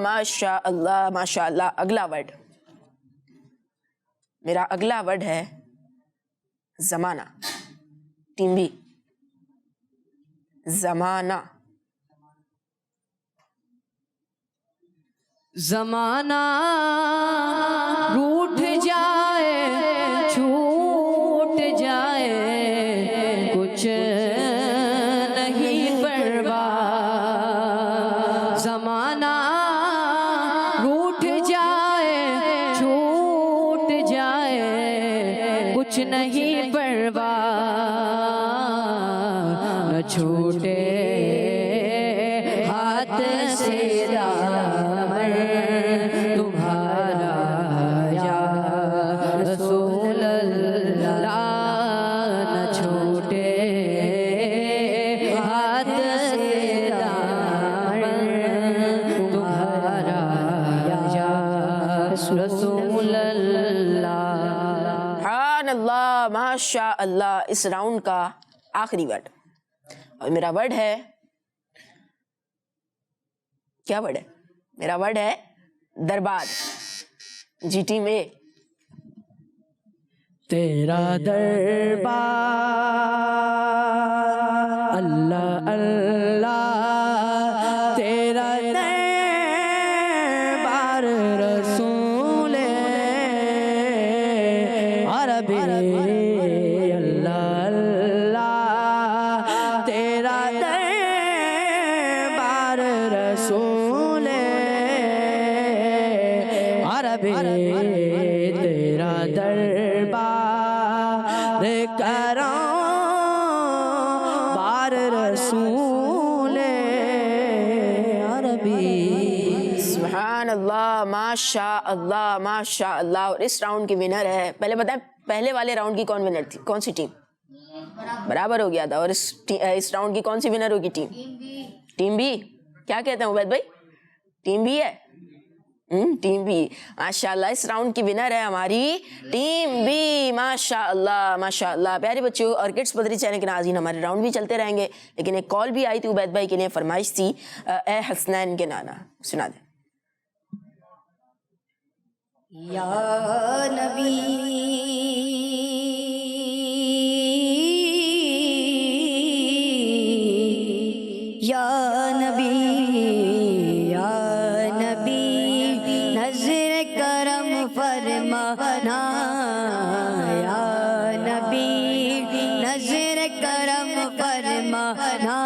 ماشاء اللہ ماشاء اللہ. اگلا ورڈ, میرا اگلا ورڈ ہے زمانہ. ٹیم بی, زمانہ. زمانہ روٹھ جائے چھوٹ جائے کچھ نہیں پرواہ. زمانہ روٹھ جائے چھوٹ جائے کچھ نہیں پرواہ. نہ چھوٹے ہاتھ سے دامن تمہارا یا رسول اللہ. نہ چھوٹے ہاتھ سے دامن تمہارا یا رسول اللہ. سبحان اللہ ماشاء اللہ. اس راؤنڈ کا آخری ورڈ, اور میرا ورڈ ہے, کیا ورڈ ہے میرا؟ ورڈ ہے دربار. جی ٹیم اے. تیرا دربار اللہ اللہ, تیرا دربار رسول عربی اللہ اللہ, تیرا دربار رسول عربی, تیرا دربار کروں بار رسول عربی. سبحان اللہ ماشاء اللہ ماشاء اللہ. اور اس راؤنڈ کی ونر ہے, پہلے بتائیں پہلے والے راؤنڈ کی کون ونر تھی, کون سی ٹیم؟ برابر ہو گیا تھا. اور اس راؤنڈ کی کون سی ونر ہوگی؟ Team B. کیا کہتے ہیں عبید بھائی؟ ٹیم بی ہے. ٹیم بی ماشاء اللہ. اس راؤنڈ کی ونر ہے ہماری ٹیم بی. ماشاء اللہ ماشاء اللہ. پیارے بچوں, اور کڈس پدری چینل کے ناظرین, ہمارے راؤنڈ بھی چلتے رہیں گے, لیکن ایک کال بھی آئی تھی عبید بھائی کے لیے, فرمائش تھی اے حسنین کے نانا. سنا دیں. یا نبی یا نبی یا نبی نظر کرم فرمانا. یا نبی نظر کرم فرمانا.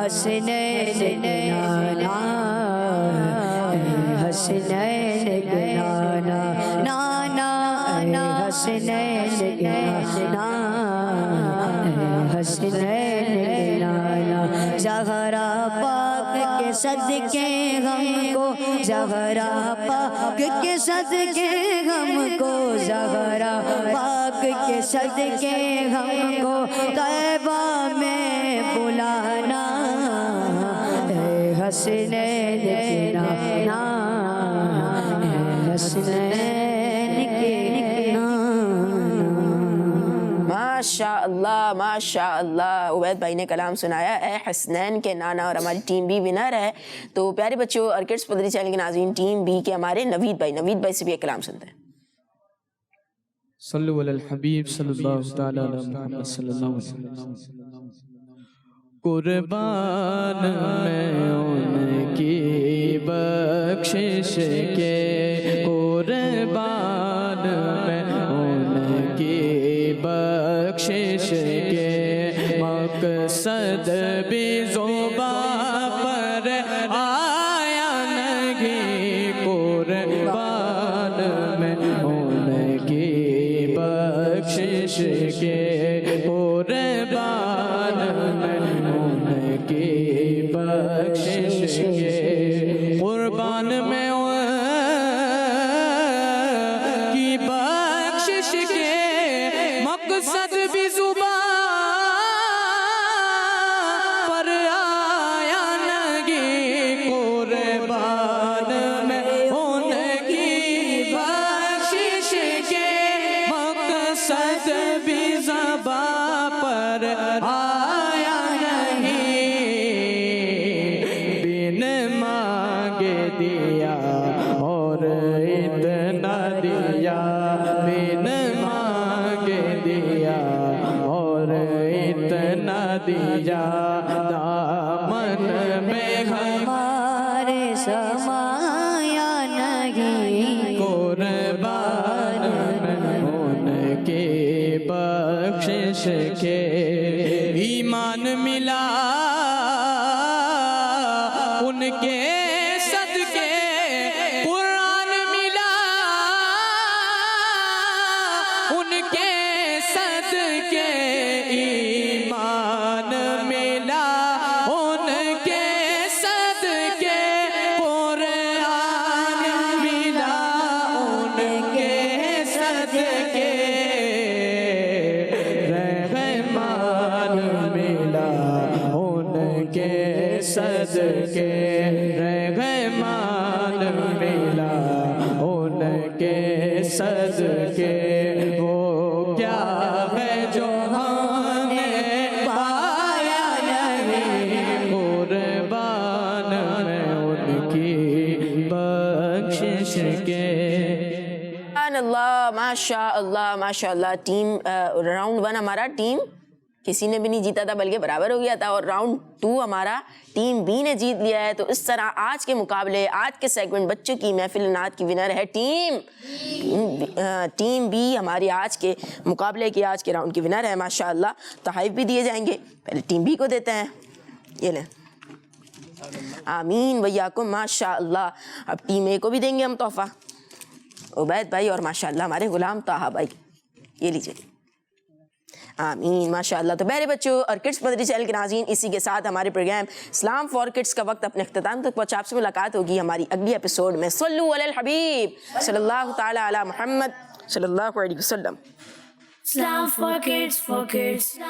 حسنین نانا حسنین نانا نانا حسنین نانا حسنین نانا. زہرا پاک کے صدقے ہم کو, زہرا پاک کے صدقے ہم کو, زہرا پاک کے صدقے ہم کو طیبہ میں بلانا. حسنین کے نانا حسنین کے نانا. ماشاء اللہ ماشاء اللہ. عبید بھائی نے کلام سنایا اے حسنین کے نانا, اور ہماری ٹیم بی ونر ہے. تو پیارے بچوں, اور کڈس پدری چینل کے ناظرین, ٹیم بی کے ہمارے نوید بھائی سے بھی ایک کلام سنتے ہیں. صلو علی الحبیب صلی اللہ تعالی علی محمد صلی اللہ علیہ وسلم. قربان میں ان کی بخشش کے, قربان میں ان کی بخشش کے, مقصد بھی زباں پر آیا نہیں. قربان میں ان کی بخشش کے, قربان میں ان کی بخشش کے, قربان میں کی بخشش کے, مقصد بھی زبان پر آیا نہیں. قربان میں ان کی بخشش کے, مقصد بھی زبان پر آیا نہیں. بن نہ دیا دامن میں ہمارے سمایا نہیں قربان میں ان کی بخشش کے ایمان ملا ان کے صدقے قرآن ملا ان کے صدقے ایمان ملا ان کے صدقے قرآن ملا ان کے صدقے رحمان ملا ان کے صدقے رحمان ملا ان کے صدقے وہ کیا ہے جو ہم نے پایا نہیں قربان میں ان کی بخشش کے سبحان اللہ ماشاء اللہ ماشاء اللہ. ٹیم راؤنڈ 1 ہمارا ٹیم کسی نے بھی نہیں جیتا تھا بلکہ برابر ہو گیا تھا, اور راؤنڈ 2 ہمارا ٹیم بی نے جیت لیا ہے. تو اس طرح آج کے مقابلے آج کے سیگمنٹ بچوں کی محفل نعت کی ونر ہے ٹیم بی. ہماری آج کے مقابلے کی آج کے راؤنڈ کی ونر ہے ماشاء اللہ. تحائف بھی دیے جائیں گے, پہلے ٹیم بی کو دیتے ہیں. یہ لیں, آمین ویاکم ماشاء اللہ. اب ٹیم اے کو بھی دیں گے ہم تحفہ, عبید بھائی اور ماشاء اللہ ہمارے غلام طاہا بھائی. یہ لیجیے, آمین ماشاء اللہ. تو میرے بچوں اور کڈس مدری چینل کے ناظرین, اسی کے ساتھ ہمارے پروگرام اسلام فار کڈس کا وقت اپنے اختتام تک پہنچا. آپ سے ملاقات ہوگی ہماری اگلی ایپیسوڈ میں. صلو علی الحبیب صلی اللہ تعالی علی محمد صلی اللہ علیہ وسلم. Islam for kids, for kids.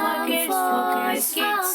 for kids, for kids, kids.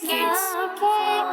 kids.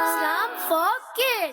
Islam for kids